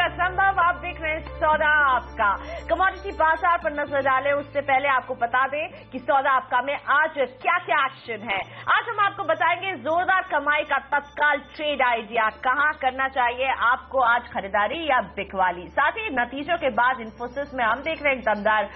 का संभव। आप देख रहे हैं सौदा आपका। कमोडिटी बाजार पर नजर डालें उससे पहले आपको बता दें कि सौदा आपका में आज क्या क्या एक्शन है। आज हम आपको बताएंगे जोरदार कमाई का तत्काल ट्रेड आइडिया, कहां करना चाहिए आपको आज खरीदारी या बिकवाली। साथ ही नतीजों के बाद इन्फोसिस में हम देख रहे हैं दमदार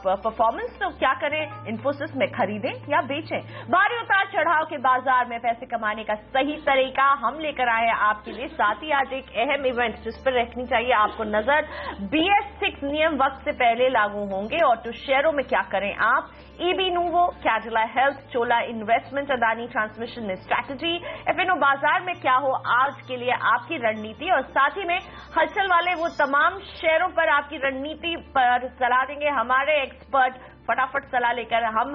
परफॉर्मेंस, तो क्या करें, इन्फोसिस में खरीदें या बेचें। भारी उतार चढ़ाव के बाजार में पैसे कमाने का सही तरीका हम लेकर आए हैं आपके लिए। साथ ही आज एक अहम इवेंट जिस पर रखनी चाहिए आपको नजर, BS6 नियम वक्त से पहले लागू होंगे और तो शेयरों में क्या करें आप। EB नूवो, कैडिला हेल्थ, चोला इन्वेस्टमेंट, अदानी ट्रांसमिशन में स्ट्रैटेजी, FNO बाजार में क्या हो आज के लिए आपकी रणनीति, और साथ ही में हलचल वाले वो तमाम शेयरों पर आपकी रणनीति पर सलाह देंगे हमारे एक्सपर्ट। फटाफट सलाह लेकर हम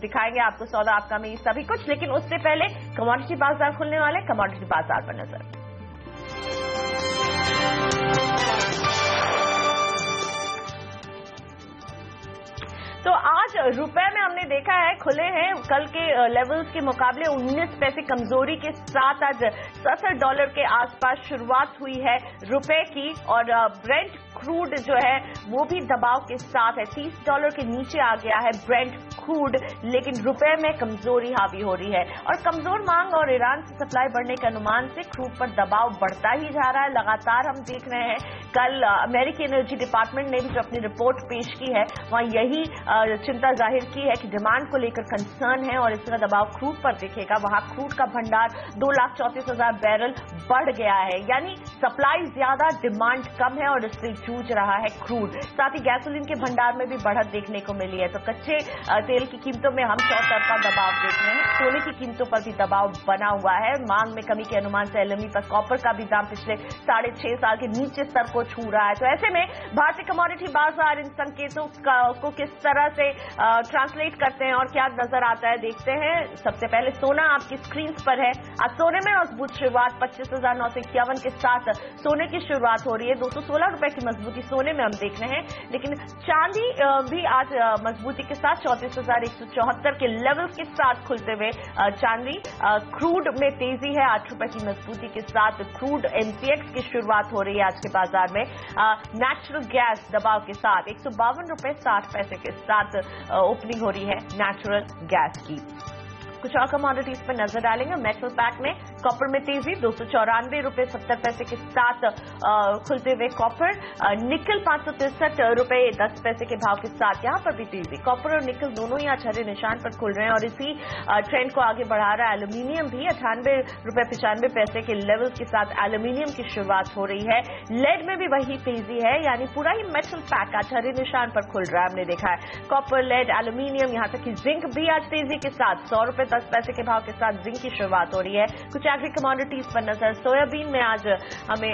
दिखाएंगे आपको सौदा आपका में सभी कुछ, लेकिन उससे पहले कमोडिटी बाजार खुलने वाले, कमोडिटी बाजार पर नजर। तो आज रुपए में हमने देखा है खुले हैं कल के लेवल्स के मुकाबले 19 पैसे कमजोरी के साथ आज $67 के आसपास शुरुआत हुई है रुपए की, और ब्रेंट क्रूड जो है वो भी दबाव के साथ है, $30 के नीचे आ गया है ब्रेंट क्रूड, लेकिन रुपए में कमजोरी हावी हो रही है। और कमजोर मांग और ईरान से सप्लाई बढ़ने के अनुमान से क्रूड पर दबाव बढ़ता ही जा रहा है। लगातार हम देख रहे हैं कल अमेरिकी एनर्जी डिपार्टमेंट ने भी जो अपनी रिपोर्ट पेश की है वहां यही चिंता जाहिर की है कि डिमांड को लेकर कंसर्न है और इसका दबाव क्रूड पर दिखेगा। वहां क्रूड का भंडार 2,34,000 बैरल बढ़ गया है, यानी सप्लाई ज्यादा डिमांड कम है और इससे जूझ रहा है क्रूड। साथ ही गैसोलीन के भंडार में भी बढ़त देखने को मिली है। तो कच्चे तेल की कीमतों में हम चौतरफा दबाव देख रहे हैं। सोने की कीमतों पर भी दबाव बना हुआ है। मांग में कमी के अनुमान से LME पर कॉपर का भी दाम पिछले 6.5 साल के नीचे स्तर को छू रहा है। तो ऐसे में भारतीय कमोडिटी बाजार इन संकेतों को किस तरह से ट्रांसलेट करते हैं और क्या नजर आता है देखते हैं। सबसे पहले सोना आपकी स्क्रीन पर है। आज सोने में मजबूत शुरुआत 25,951 के साथ सोने की शुरुआत हो रही है। 216 रुपए की मजबूती सोने में हम देख रहे हैं, लेकिन चांदी भी आज मजबूती के साथ 34,174 के लेवल के साथ खुलते हुए चांदी। क्रूड में तेजी है, 8 रुपए की मजबूती के साथ क्रूड MCX की शुरुआत हो रही है आज के बाजार में। नेचुरल गैस दबाव के साथ 152 रुपए 60 पैसे के साथ ओपनिंग हो रही है नेचुरल गैस की। कुछ और कमोडिटीज पर नजर डालेंगे। मेटल पैक में कॉपर में तेजी 294 रुपए 70 पैसे के साथ खुलते हुए कॉपर। निकल 563 रुपए 10 पैसे के भाव के साथ यहां पर भी तेजी। कॉपर और निकल दोनों ही आज हरे निशान पर खुल रहे हैं और इसी ट्रेंड को आगे बढ़ा रहा है एल्यूमिनियम भी। 98 रुपए 95 पैसे के लेवल के साथ एल्यूमिनियम की शुरुआत हो रही है। लेड में भी वही तेजी है, यानी पूरा ही मेटल पैक आज हरे निशान पर खुल रहा है। हमने देखा है कॉपर, लेड, एल्यूमिनियम, यहां तक कि जिंक भी आज तेजी के साथ 100 रुपए 10 पैसे के भाव के साथ जिंक की शुरुआत हो रही है। कुछ एग्री कमोडिटीज पर नजर। सोयाबीन में आज हमें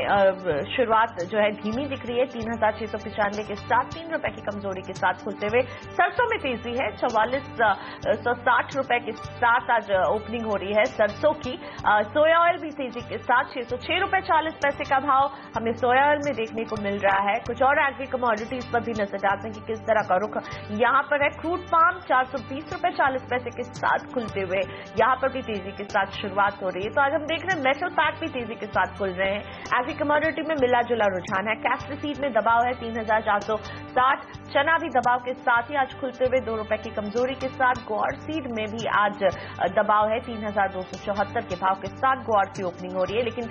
शुरुआत जो है धीमी दिख रही है 3,695 के साथ 3 रुपए की कमजोरी के साथ खुलते हुए। सरसों में तेजी है 4460 रुपए के साथ आज ओपनिंग हो रही है सरसों की। सोया ऑयल भी तेजी के साथ 606 रुपए 40 पैसे का भाव हमें सोया ऑयल में देखने को मिल रहा है। कुछ और एग्री कमोडिटीज पर भी नजर डालते हैं कि किस तरह का रुख यहां पर है। क्रूड पाम 420 रुपए 40 पैसे के साथ खुलते हुए यहां पर भी तेजी के साथ शुरुआत हो रही है। तो आज हम देख रहे हैं मेटल पैक भी तेजी के साथ खुल रहे हैं। एग्री कमोडिटी में मिला जुला रुझान है। कैस्टर सीड में दबाव है 3,460। चना भी दबाव के साथ ही आज खुलते हुए 2 रुपए की कमजोरी के साथ। ग्वार सीड में भी आज दबाव है 3,274 के भाव के साथ ग्वार की ओपनिंग हो रही है। लेकिन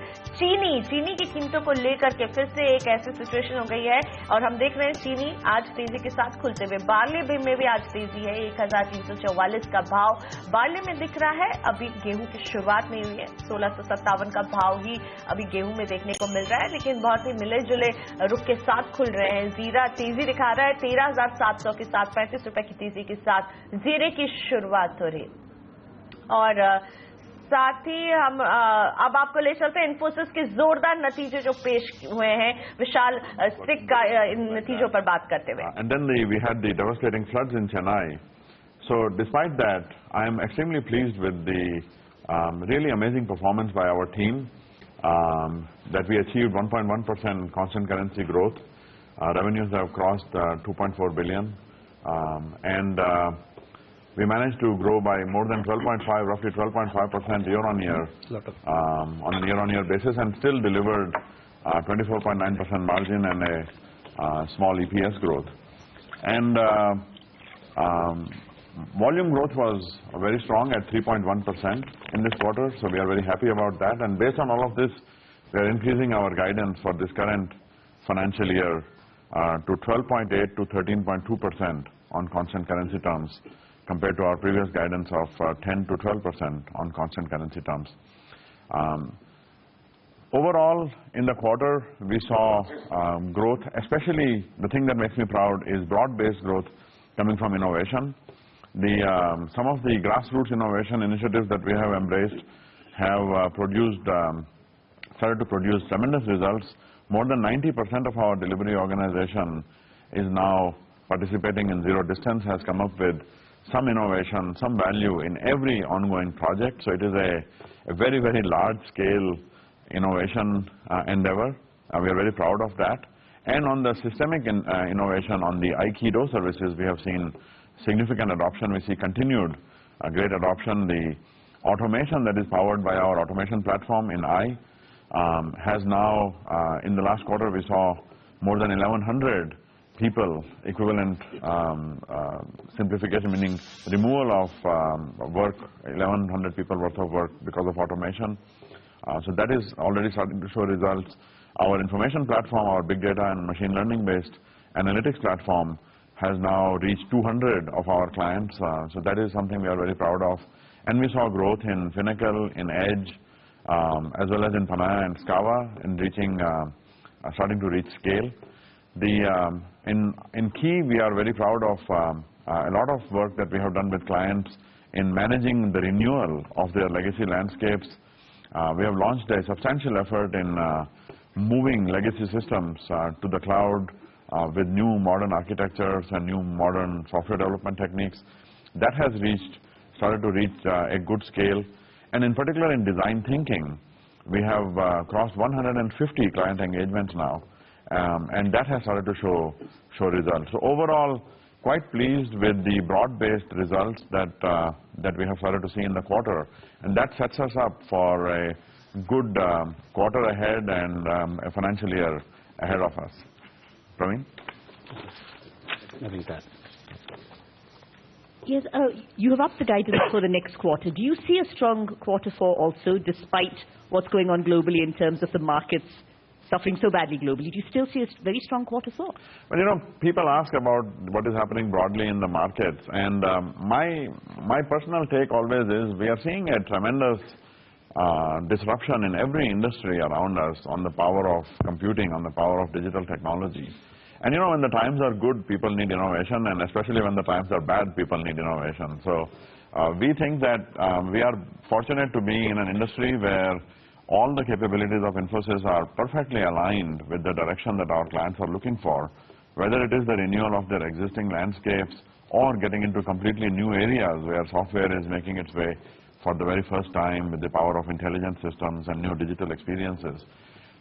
चीनी की कीमतों को लेकर के फिर से एक ऐसी सिचुएशन हो गई है और हम देख रहे हैं चीनी आज तेजी के साथ खुलते हुए। बार्ले में भी आज तेजी है 1,344 का भाव बार्ले में दिख रहा है। अभी गेहूं की शुरुआत नहीं हुई है, 1657 का भाव ही अभी गेहूं में देखने को मिल रहा है, लेकिन बहुत ही मिले जुले रुख के साथ खुल रहे हैं। जीरा तेजी दिखा रहा है 13,700 के साथ 35 रुपए की तेजी के साथ जीरे की शुरुआत हो रही है। और साथ ही हम अब आपको ले चलते हैं इन्फोसिस के जोरदार नतीजे जो पेश हुए हैं। विशाल स्टिक का इन नतीजों पर बात करते हुए। And then we had the devastating floods in Chennai. So despite that, I am extremely pleased with the really amazing performance by our team that we achieved 1.1% constant currency growth. Revenues have crossed 2.4 billion and we managed to grow by more than 12.5, roughly 12.5% year on year on a year-on-year basis, and still delivered 24.9% margin, and a small EPS growth. And volume growth was very strong at 3.1% in this quarter, so we are very happy about that. And based on all of this, we are increasing our guidance for this current financial year to 12.8 to 13.2% on constant currency terms, compared to our previous guidance of 10 to 12% on constant currency terms. Overall, in the quarter, we saw growth. Especially the thing that makes me proud is broad-based growth coming from innovation. Some of the grassroots innovation initiatives that we have embraced have started to produce tremendous results. More than 90% of our delivery organization is now participating in zero distance, has come up with some innovation, some value in every ongoing project. So it is a very, very large scale innovation endeavor. We are very proud of that. And on the systemic innovation on the Aikido services, we have seen significant adoption. We see continued great adoption. The automation that is powered by our automation platform in has now, in the last quarter, we saw more than 1,100 people equivalent simplification, meaning removal of work, 1,100 people worth of work because of automation. So that is already starting to show results. Our information platform, our big data and machine learning based analytics platform, has now reached 200 of our clients. So that is something we are very proud of. And we saw growth in Finacle, in Edge, as well as in Panaya and Scava, in starting to reach scale. In Key, we are very proud of a lot of work that we have done with clients in managing the renewal of their legacy landscapes. We have launched a substantial effort in moving legacy systems to the cloud with new modern architectures and new modern software development techniques. That has started to reach a good scale. And in particular in design thinking, we have crossed 150 client engagements now, and that has started to show results. So overall, quite pleased with the broad-based results that we have started to see in the quarter, and that sets us up for a good quarter ahead and a financial year ahead of us. Praveen? Nothing to add. Yes, you have upped the guidance for the next quarter. Do you see a strong quarter four also, despite what's going on globally in terms of the markets suffering so badly globally? Do you still see a very strong quarter four? Well, you know, people ask about what is happening broadly in the markets, and my personal take always is we are seeing a tremendous disruption in every industry around us on the power of computing, on the power of digital technology. And you know, when the times are good, people need innovation, and especially when the times are bad, people need innovation. So we think that we are fortunate to be in an industry where all the capabilities of Infosys are perfectly aligned with the direction that our clients are looking for, whether it is the renewal of their existing landscapes or getting into completely new areas where software is making its way for the very first time with the power of intelligent systems and new digital experiences.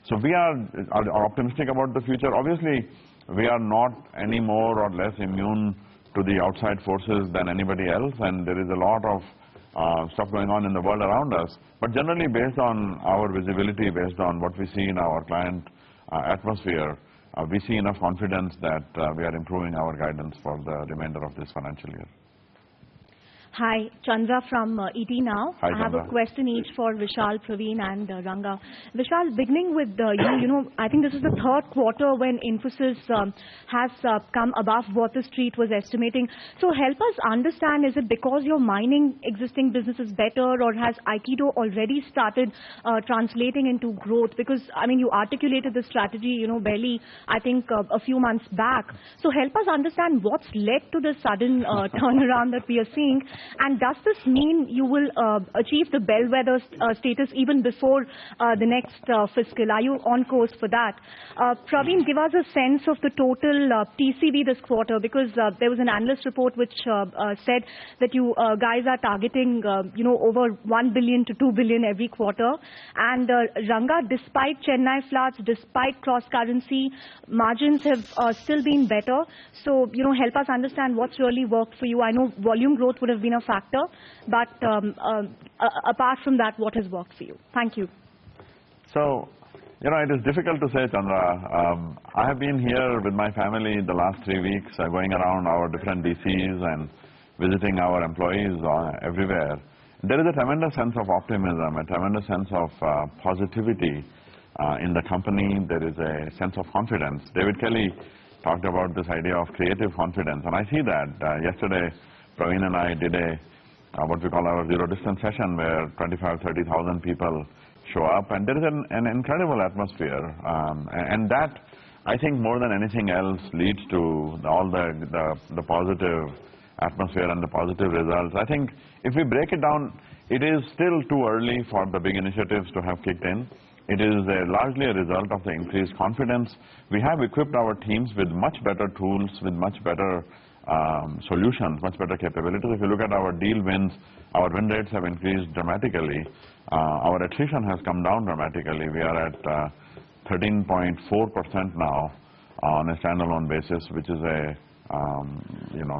So we are optimistic about the future. Obviously, we are not any more or less immune to the outside forces than anybody else, and there is a lot of stuff going on in the world around us. But generally, based on our visibility, based on what we see in our client atmosphere, we see enough confidence that we are improving our guidance for the remainder of this financial year. Hi, Chandra from ET Now. Hi, I have Chandra. a question each for Vishal, Praveen, and Ranga. Vishal, beginning with I think this is the third quarter when Infosys has come above what the street was estimating. So help us understand, is it because your mining existing business is better, or has Aikido already started translating into growth? Because, I mean, you articulated the strategy, barely, I think, a few months back. So help us understand what's led to the sudden turnaround that we are seeing. And does this mean you will achieve the bellwether status even before the next fiscal? Are you on course for that? Praveen, give us a sense of the total TCV this quarter, because there was an analyst report which said that you guys are targeting over 1 billion to 2 billion every quarter. And Ranga, despite Chennai floods, despite cross-currency, margins have still been better. So, help us understand what's really worked for you. I know volume growth would have been a factor, but apart from that, what has worked for you? Thank you. So, You know, it is difficult to say, Chandra. I have been here with my family the last 3 weeks, going around our different DCs and visiting our employees everywhere. There is a tremendous sense of optimism, a tremendous sense of positivity in the company. There is a sense of confidence. David Kelly talked about this idea of creative confidence, and I see that. Yesterday, Praveen and I did what we call our zero distance session, where 25,000-30,000 people show up, and there is an incredible atmosphere, and that, I think, more than anything else, leads to all the positive atmosphere and the positive results. I think if we break it down, it is still too early for the big initiatives to have kicked in. It is largely a result of the increased confidence. We have equipped our teams with much better tools, with much better solutions, much better capabilities. If you look at our deal wins, our win rates have increased dramatically. Our attrition has come down dramatically. We are at 13.4% now on a standalone basis, which is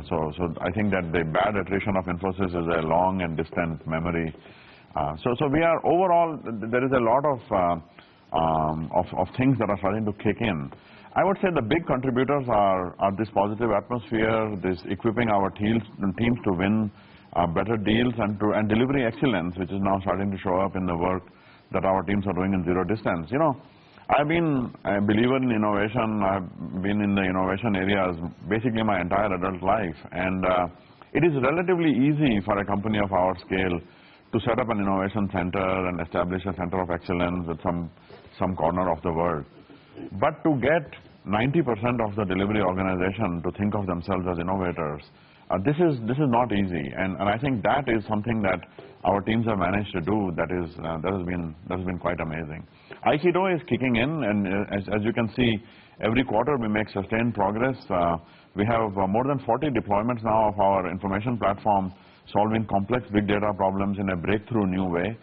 so I think that the bad attrition of Infosys is a long and distant memory. So we are overall, there is a lot of things that are starting to kick in. I would say the big contributors are this positive atmosphere, this equipping our teams to win better deals and delivery excellence, which is now starting to show up in the work that our teams are doing in zero distance. You know, I've been a believer in innovation. I've been in the innovation areas basically my entire adult life, and it is relatively easy for a company of our scale to set up an innovation center and establish a center of excellence with some corner of the world. But to get 90% of the delivery organization to think of themselves as innovators, this is not easy, and I think that is something that our teams have managed to do. That has been quite amazing. Aikido is kicking in, and as you can see, every quarter we make sustained progress. We have more than 40 deployments now of our information platform, solving complex big data problems in a breakthrough new way.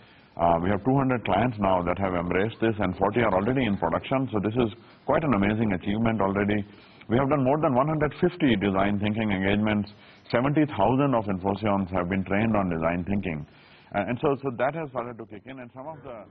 We have 200 clients now that have embraced this, and 40 are already in production, so this is quite an amazing achievement already. We have done more than 150 design thinking engagements. 70,000 of Infosians have been trained on design thinking. And so that has started to kick in, and some of the...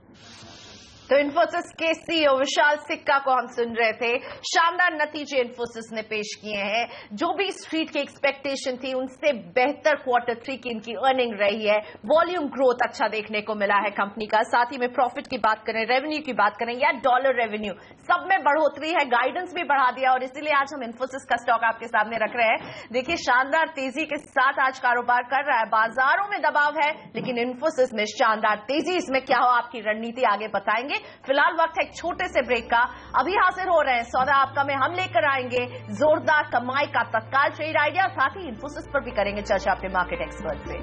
तो इन्फोसिस के CEO विशाल सिक्का को हम सुन रहे थे। शानदार नतीजे इन्फोसिस ने पेश किए हैं। जो भी स्ट्रीट की एक्सपेक्टेशन थी उनसे बेहतर क्वार्टर 3 की इनकी अर्निंग रही है। वॉल्यूम ग्रोथ अच्छा देखने को मिला है कंपनी का। साथ ही में प्रॉफिट की बात करें, रेवेन्यू की बात करें या डॉलर रेवेन्यू, सब में बढ़ोतरी है। गाइडेंस भी बढ़ा दिया, और इसीलिए आज हम इन्फोसिस का स्टॉक आपके सामने रख रहे हैं। देखिए, शानदार तेजी के साथ आज कारोबार कर रहा है। बाजारों में दबाव है, लेकिन इन्फोसिस में शानदार तेजी। इसमें क्या हो, आपकी रणनीति आगे बताएंगे। फिलहाल वक्त है एक छोटे से ब्रेक का। अभी हाजिर हो रहे हैं सौदा आपका में हम लेकर आएंगे जोरदार कमाई का तत्काल ट्रेड आइडिया, साथ ही इन्फोसिस पर भी करेंगे चर्चा अपने मार्केट एक्सपर्ट से।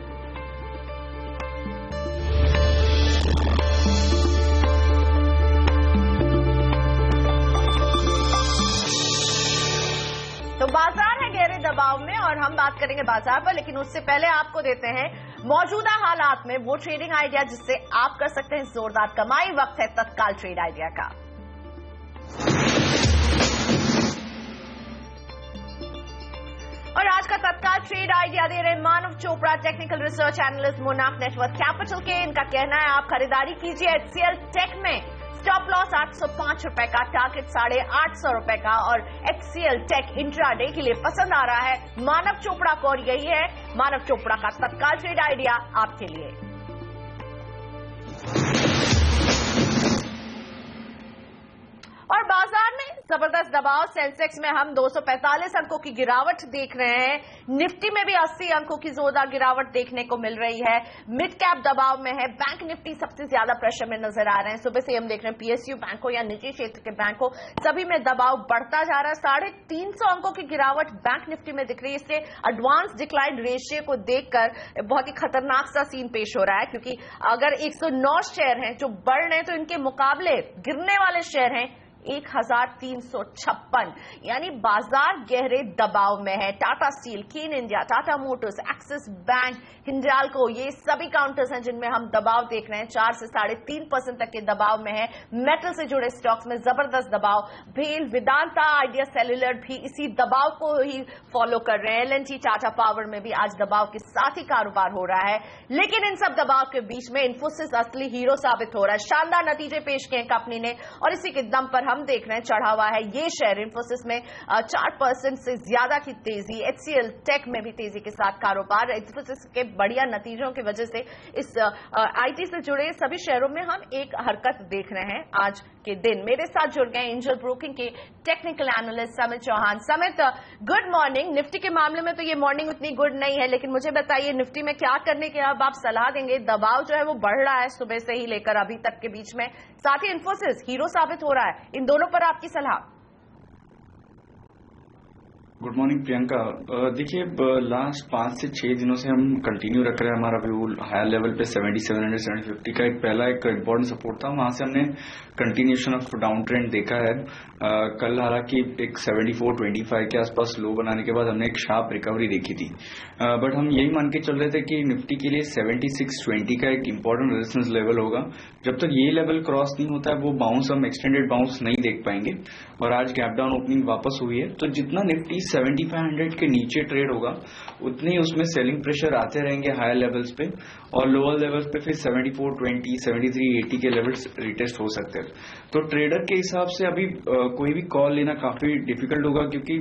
तो बाजार है गहरे दबाव में और हम बात करेंगे बाजार पर, लेकिन उससे पहले आपको देते हैं मौजूदा हालात में वो ट्रेडिंग आइडिया जिससे आप कर सकते हैं जोरदार कमाई। वक्त है तत्काल ट्रेड आइडिया का। और आज का तत्काल ट्रेड आइडिया दे रहे Manav Chopra, technical research analyst, Monarch Network Capital के। इनका कहना है आप खरीदारी कीजिए एचसीएल टेक में। स्टॉप लॉस 805 रुपए का, टारगेट 850 रुपए का, और एचसीएल टेक इंट्राडे के लिए पसंद आ रहा है मानव चोपड़ा को, और यही है मानव चोपड़ा का तत्काल ट्रेड आइडिया आपके लिए। और बाजार में जबरदस्त दबाव। सेंसेक्स में हम 245 अंकों की गिरावट देख रहे हैं। निफ्टी में भी 80 अंकों की जोरदार गिरावट देखने को मिल रही है। मिड कैप दबाव में है। बैंक निफ्टी सबसे ज्यादा प्रेशर में नजर आ रहे हैं। सुबह से हम देख रहे हैं पीएसयू बैंक हो या निजी क्षेत्र के बैंक हो, सभी में दबाव बढ़ता जा रहा है। 350 अंकों की गिरावट बैंक निफ्टी में दिख रही है। इससे एडवांस डिक्लाइन रेशियो को देखकर बहुत ही खतरनाक सा सीन पेश हो रहा है, क्योंकि अगर 109 शेयर हैं जो बढ़ रहे हैं, तो इनके मुकाबले गिरने वाले शेयर हैं 1356, यानी बाजार गहरे दबाव में है। Tata Steel, Cairn India, Tata Motors, Axis Bank, Hindalco, ये सभी काउंटर्स हैं जिनमें हम दबाव देख रहे हैं। 4 से 3.5% तक के दबाव में है। मेटल से जुड़े स्टॉक्स में जबरदस्त दबाव। भेल, वेदांता, आइडिया सेल्युलर भी इसी दबाव को ही फॉलो कर रहे हैं। एल&टी, टाटा पावर में भी आज दबाव के साथ ही कारोबार हो रहा है। लेकिन इन सब दबाव के बीच में इन्फोसिस असली हीरो साबित हो रहा है। शानदार नतीजे पेश किए कंपनी ने और इसी के दम पर हम देख रहे हैं चढ़ा हुआ है ये शेयर। इन्फोसिस में 4% से ज्यादा की तेजी। HCL टेक में भी तेजी के साथ कारोबार। इन्फोसिस के बढ़िया नतीजों की वजह से इस IT से जुड़े सभी शेयरों में हम एक हरकत देख रहे हैं आज के दिन। मेरे साथ जुड़ गए एंजल ब्रोकिंग के टेक्निकल एनालिस्ट समित चौहान। समित, गुड मॉर्निंग। निफ्टी के मामले में तो ये मॉर्निंग उतनी गुड नहीं है, लेकिन मुझे बताइए निफ्टी में क्या करने के अब आप सलाह देंगे? दबाव जो है वो बढ़ रहा है सुबह से ही लेकर अभी तक के बीच में, साथ ही इन्फोसिस हीरो साबित हो रहा है। इन दोनों पर आपकी सलाह? Good morning Priyanka. देखिए, लास्ट 5 से 6 दिनों से हम कंटिन्यू रख रहे हैं हमारा व्यू हायर लेवल पे 7700 750 का एक इम्पोर्टेंट सपोर्ट था। वहां से हमने कंटिन्यूएशन ऑफ डाउन ट्रेंड देखा है। कल हालांकि एक 7425 के आसपास लो बनाने के बाद हमने एक शार्प रिकवरी देखी थी, बट हम यही मान के चल रहे थे कि निफ्टी के लिए 7620 का एक इम्पोर्टेंट रेजिस्टेंस लेवल होगा। जब तक ये लेवल क्रॉस नहीं होता है वो बाउंस हम एक्सटेंडेड बाउंस नहीं देख पाएंगे। और आज गैप डाउन ओपनिंग वापस हुई है, तो जितना निफ्टी 7500 के नीचे ट्रेड होगा उतने ही उसमें सेलिंग प्रेशर आते रहेंगे हायर लेवल्स पे, और लोअर लेवल्स पे फिर 7420 7380 के लेवल्स रिटेस्ट हो सकते हैं। तो ट्रेडर के हिसाब से अभी कोई भी कॉल लेना काफी डिफिकल्ट होगा, क्योंकि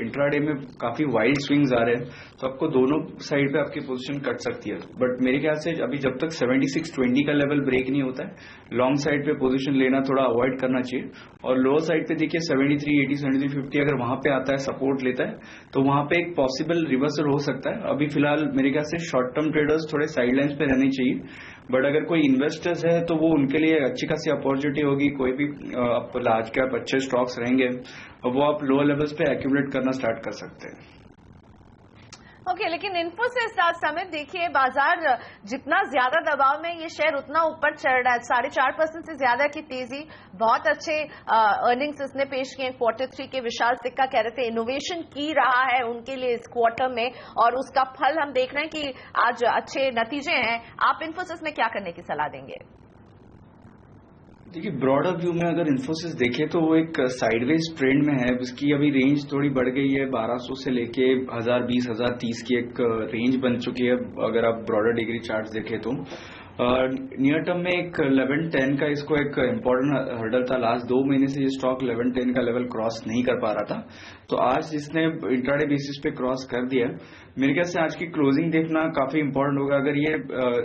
इंट्राडे में काफी वाइल्ड स्विंग्स आ रहे हैं, तो आपको दोनों साइड पे आपकी पोजीशन कट सकती है। बट मेरे ख्याल से अभी जब तक 7620 का लेवल ब्रेक नहीं होता है, लॉन्ग साइड पे पोजीशन लेना थोड़ा अवॉइड करना चाहिए। और लोअर साइड पे देखिए 7380 7350 अगर वहां पे आता है, सपोर्ट लेता है, तो वहां पे एक पॉसिबल रिवर्सल हो सकता है। अभी फिलहाल मेरे ख्याल से शॉर्ट टर्म ट्रेडर्स थोड़े साइडलाइंस पे रहने चाहिए, बट अगर कोई इन्वेस्टर्स है तो वो उनके लिए अच्छी खासी अपॉर्चुनिटी होगी। कोई भी लार्ज कैप अच्छे स्टॉक्स रहेंगे और वो आप लोअर लेवल्स पे एक्यूमुलेट करना स्टार्ट कर सकते हैं। ओके, लेकिन इन्फोसिस समित देखिए, बाजार जितना ज्यादा दबाव में ये शेयर उतना ऊपर चढ़ रहा है। 4.5% से ज्यादा की तेजी। बहुत अच्छे अर्निंग्स इसने पेश किए Q3 के। विशाल सिक्का कह रहे थे इनोवेशन की रहा है उनके लिए इस क्वार्टर में, और उसका फल हम देख रहे हैं कि आज अच्छे नतीजे हैं। आप इन्फोसिस में क्या करने की सलाह देंगे? देखिए, ब्रॉडर व्यू में अगर इन्फोसिस देखे तो वो एक साइडवेज ट्रेंड में है। उसकी अभी रेंज थोड़ी बढ़ गई है, 1200 से लेके 1020 1030 की एक रेंज बन चुकी है अगर आप ब्रॉडर डिग्री चार्ट देखें तो। नियर टर्म में एक 1110 का इसको एक इम्पोर्टेंट हर्डल था। लास्ट 2 महीने से ये स्टॉक 1110 का लेवल क्रॉस नहीं कर पा रहा था, तो आज जिसने इंट्राडे बेसिस पे क्रॉस कर दिया, मेरे ख्याल से आज की क्लोजिंग देखना काफी इंपॉर्टेंट होगा। अगर ये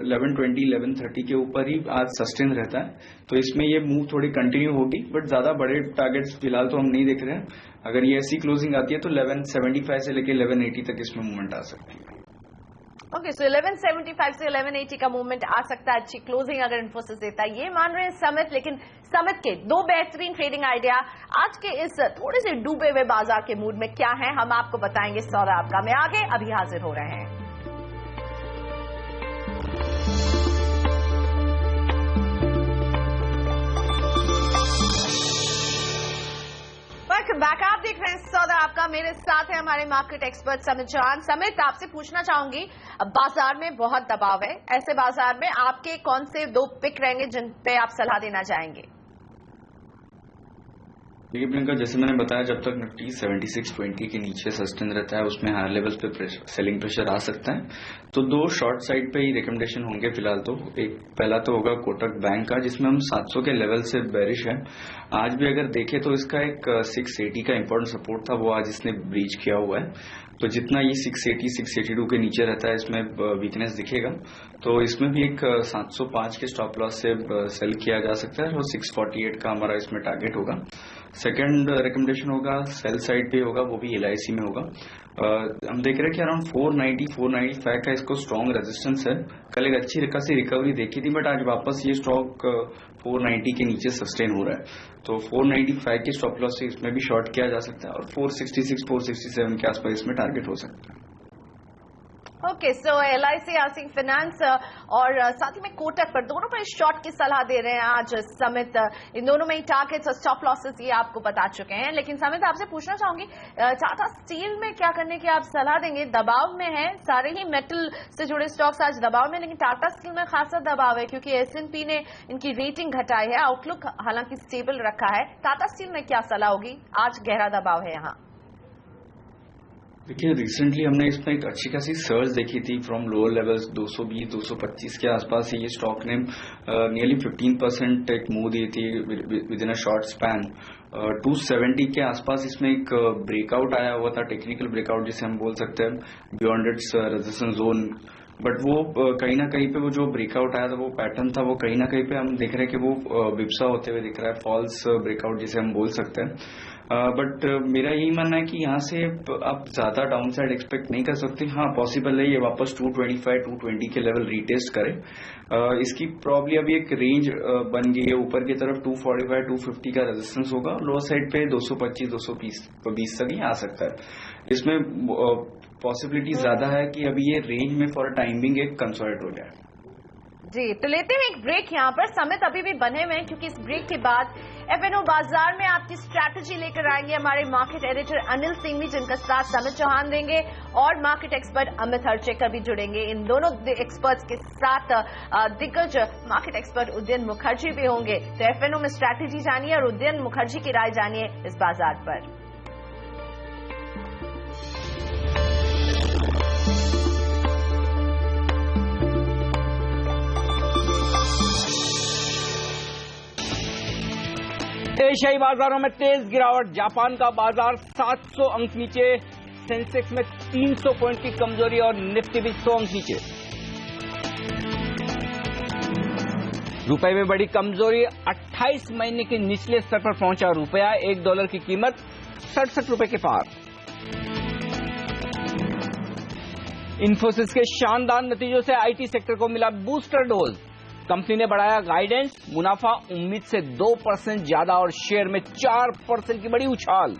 1120 1130 के ऊपर ही आज सस्टेन रहता है तो इसमें ये मूव थोड़ी कंटिन्यू होगी, बट ज्यादा बड़े टारगेट्स फिलहाल तो हम नहीं देख रहे हैं। अगर ये ऐसी क्लोजिंग आती है तो 1175 से लेकर 1180 तक इसमें मूवमेंट आ सकती है। ओके, सो 1175 से 1180 का मूवमेंट आ सकता है। अच्छी क्लोजिंग अगर इन्फोसिस देता है, ये मान रहे हैं समित। लेकिन समित के 2 बेहतरीन ट्रेडिंग आइडिया आज के इस थोड़े से डूबे हुए बाजार के मूड में क्या है, हम आपको बताएंगे। सौदा आपका में आगे अभी हाजिर हो रहे हैं। Welcome back. आप देख रहे हैं सौदा आपका। मेरे साथ है हमारे मार्केट एक्सपर्ट समित चौहान। समित, आपसे पूछना चाहूंगी, बाजार में बहुत दबाव है, ऐसे बाजार में आपके कौन से 2 पिक रहेंगे जिन पे आप सलाह देना चाहेंगे? देखिए प्रियंका, जैसे मैंने बताया, जब तक निफ्टी 7620 के नीचे सस्टेन रहता है उसमें हायर लेवल्स पे सेलिंग प्रेशर आ सकता है। तो 2 शॉर्ट साइड पे ही रिकमेंडेशन होंगे फिलहाल। तो एक पहला तो होगा कोटक बैंक का, जिसमें हम 700 के लेवल से बेरिश है। आज भी अगर देखें तो इसका एक 680 का इंपॉर्टेंट सपोर्ट था, वो आज इसने ब्रीच किया हुआ है। तो जितना ये 680 682 के नीचे रहता है इसमें वीकनेस दिखेगा, तो इसमें भी एक 705 के स्टॉप लॉस से सेल किया जा सकता है, और 648 का हमारा इसमें टारगेट होगा। सेकंड रिकमेंडेशन होगा सेल साइड पे होगा, वो भी LIC में होगा। हम देख रहे हैं कि अराउंड 490 495 का इसको स्ट्रॉन्ग रेजिस्टेंस है। कल एक अच्छी खासी रिकवरी देखी थी, बट आज वापस ये स्टॉक 490 के नीचे सस्टेन हो रहा है। तो 495 के स्टॉप लॉस से इसमें भी शॉर्ट किया जा सकता है, और 466 467 के आसपास इसमें टारगेट हो सकता है। ओके, सो LIC हाउसिंग फाइनेंस और साथ ही में कोटक पर दोनों पर शॉर्ट की सलाह दे रहे हैं आज समित। इन दोनों में ही टारगेट्स और स्टॉप लॉसेस ये आपको बता चुके हैं। लेकिन समित, आपसे पूछना चाहूंगी, टाटा स्टील में क्या करने की आप सलाह देंगे? दबाव में है, सारे ही मेटल से जुड़े स्टॉक्स आज दबाव में, लेकिन टाटा स्टील में खासा दबाव है क्योंकि S&P ने इनकी रेटिंग घटाई है, आउटलुक हालांकि स्टेबल रखा है। टाटा स्टील में क्या सलाह होगी? आज गहरा दबाव है यहाँ। देखिए, रिसेंटली हमने इसमें एक अच्छी खासी सर्ज देखी थी फ्रॉम लोअर लेवल्स 220-225 के आसपास ही ये स्टॉक ने नियरली 15% एक मूव दी थी with in a short span. 270 के आसपास इसमें एक ब्रेकआउट आया हुआ था, टेक्निकल ब्रेकआउट जिसे हम बोल सकते हैं, beyond its resistance zone. But वो कहीं ना कहीं पे वो जो ब्रेकआउट आया था, वो पैटर्न था, वो कहीं ना कहीं पे हम देख रहे हैं कि वो विपसा होते हुए दिख रहा है, फॉल्स ब्रेकआउट जिसे हम बोल सकते हैं। बट मेरा यही मानना है कि यहाँ से आप ज्यादा डाउन साइड एक्सपेक्ट नहीं कर सकते। हाँ, पॉसिबल है ये वापस 225-220 के लेवल रीटेस्ट करे। इसकी प्रॉब्ली अभी एक रेंज बन गई है, ऊपर की तरफ 245-250 का रेजिस्टेंस होगा, लोअर साइड पे 225-220 तक ही आ सकता है। इसमें पॉसिबिलिटी ज्यादा है कि अभी ये रेंज में फॉर टाइम बिंग एक कंसोलिडेट हो जाए। जी, तो लेते हैं एक ब्रेक यहाँ पर। समित अभी भी बने हुए हैं क्योंकि इस ब्रेक के बाद FNO बाजार में आपकी स्ट्रैटेजी लेकर आएंगे हमारे मार्केट एडिटर अनिल सिंह भी, जिनका साथ समित चौहान देंगे, और मार्केट एक्सपर्ट अमित हरचेकर भी जुड़ेंगे। इन दोनों एक्सपर्ट्स के साथ दिग्गज मार्केट एक्सपर्ट उदयन मुखर्जी भी होंगे। तो FNO में स्ट्रैटेजी जानिए और उदयन मुखर्जी की राय जानिए इस बाजार पर। एशियाई बाजारों में तेज गिरावट। जापान का बाजार 700 अंक नीचे, सेंसेक्स में 300 पॉइंट की कमजोरी और निफ्टी भी 100 अंक नीचे। रुपए में बड़ी कमजोरी, 28 महीने के निचले स्तर पर पहुंचा रुपया, $1 की कीमत 67 रुपए के पार। इन्फोसिस के शानदार नतीजों से IT सेक्टर को मिला बूस्टर डोज। कंपनी ने बढ़ाया गाइडेंस, मुनाफा उम्मीद से 2% ज्यादा और शेयर में 4% की बड़ी उछाल।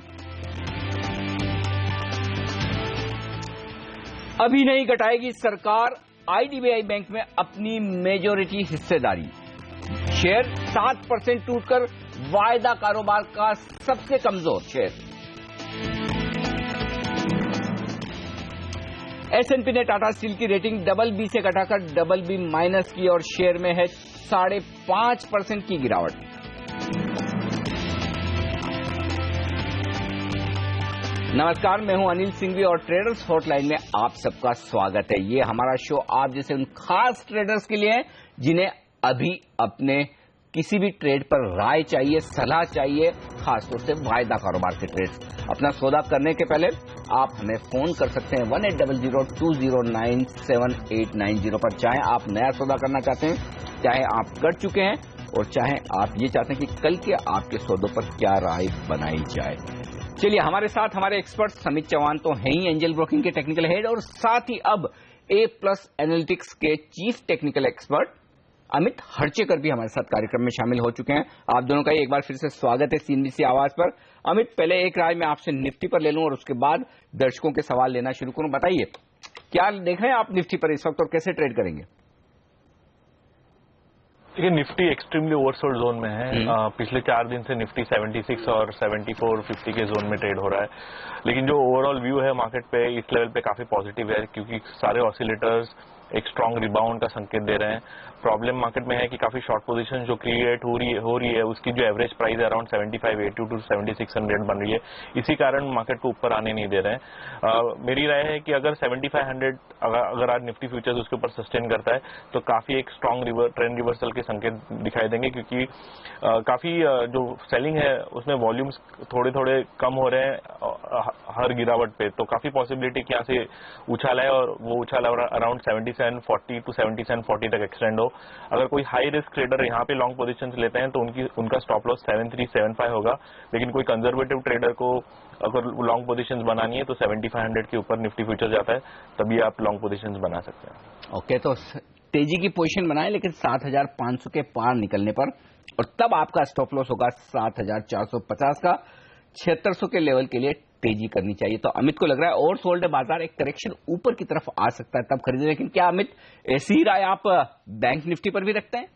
अभी नहीं घटाएगी सरकार IDBI बैंक में अपनी मेजॉरिटी हिस्सेदारी। शेयर 7% टूटकर वायदा कारोबार का सबसे कमजोर शेयर। S&P ने टाटा स्टील की रेटिंग BB से घटाकर BB- की और शेयर में है 5.5% की गिरावट। नमस्कार, मैं हूं अनिल सिंघवी और ट्रेडर्स हॉटलाइन में आप सबका स्वागत है। ये हमारा शो आप जैसे उन खास ट्रेडर्स के लिए है जिन्हें अभी अपने किसी भी ट्रेड पर राय चाहिए, सलाह चाहिए, खासतौर से वायदा कारोबार के ट्रेड्स। अपना सौदा करने के पहले आप हमें फोन कर सकते हैं 1800-209-7890 पर। चाहे आप नया सौदा करना चाहते हैं, चाहे आप कर चुके हैं, और चाहे आप ये चाहते हैं कि कल के आपके सौदों पर क्या राय बनाई जाए। चलिए, हमारे साथ हमारे एक्सपर्ट समित चौहान तो हैं ही, एंजल ब्रोकिंग के टेक्निकल हेड, और साथ ही अब A+ एनालिटिक्स के चीफ टेक्निकल एक्सपर्ट अमित हरचेकर भी हमारे साथ कार्यक्रम में शामिल हो चुके हैं। आप दोनों का एक बार फिर से स्वागत है CNBC आवाज पर। अमित, पहले एक राय मैं आपसे निफ्टी पर ले लूं और उसके बाद दर्शकों के सवाल लेना शुरू करूं। बताइए, क्या देख रहे हैं आप निफ्टी पर इस वक्त और कैसे ट्रेड करेंगे? देखिए, निफ्टी एक्सट्रीमली ओवरसोल्ड जोन में है। पिछले 4 दिन से निफ्टी 76 और 74-50 के जोन में ट्रेड हो रहा है, लेकिन जो ओवरऑल व्यू है मार्केट पे इस लेवल पे काफी पॉजिटिव है क्योंकि सारे ऑसिलेटर्स एक स्ट्रांग रिबाउंड का संकेत दे रहे हैं। प्रॉब्लम मार्केट में है कि काफी शॉर्ट पोजीशन जो क्रिएट हो रही है उसकी जो एवरेज प्राइस है अराउंड 7582 to 7600 बन रही है, इसी कारण मार्केट को ऊपर आने नहीं दे रहे हैं। मेरी राय है कि अगर 7500 अगर आज निफ्टी फ्यूचर्स उसके ऊपर सस्टेन करता है तो काफी एक स्ट्रांग ट्रेंड रिवर्सल के संकेत दिखाई देंगे, क्योंकि काफी जो सेलिंग है उसमें वॉल्यूम्स थोड़े थोड़े कम हो रहे हैं हर गिरावट पे, तो काफी पॉसिबिलिटी कि यहाँ से उछाल है और वो उछाल अराउंड 7740 to 7740 तक एक्सटेंड हो। अगर कोई हाई रिस्क ट्रेडर यहाँ पे लॉन्ग पोजीशंस लेते हैं तो उनका स्टॉप लॉस 7375 होगा, लेकिन कोई कंजर्वेटिव ट्रेडर को अगर लॉन्ग पोजीशंस बनानी है तो 7500 के ऊपर निफ्टी फ्यूचर जाता है, तभी आप लॉन्ग पोजीशंस बना सकते हैं। ओके, तो तेजी की पोजीशन बनाएं लेकिन 7500 के पार निकलने पर, और तब आपका स्टॉप लॉस होगा 7450 का। 7600 के लेवल के लिए तेजी करनी चाहिए। तो अमित को लग रहा है ओवर सोल्ड है बाजार, एक करेक्शन ऊपर की तरफ आ सकता है तब खरीदें। लेकिन क्या अमित ऐसी ही राय आप बैंक निफ्टी पर भी रखते हैं?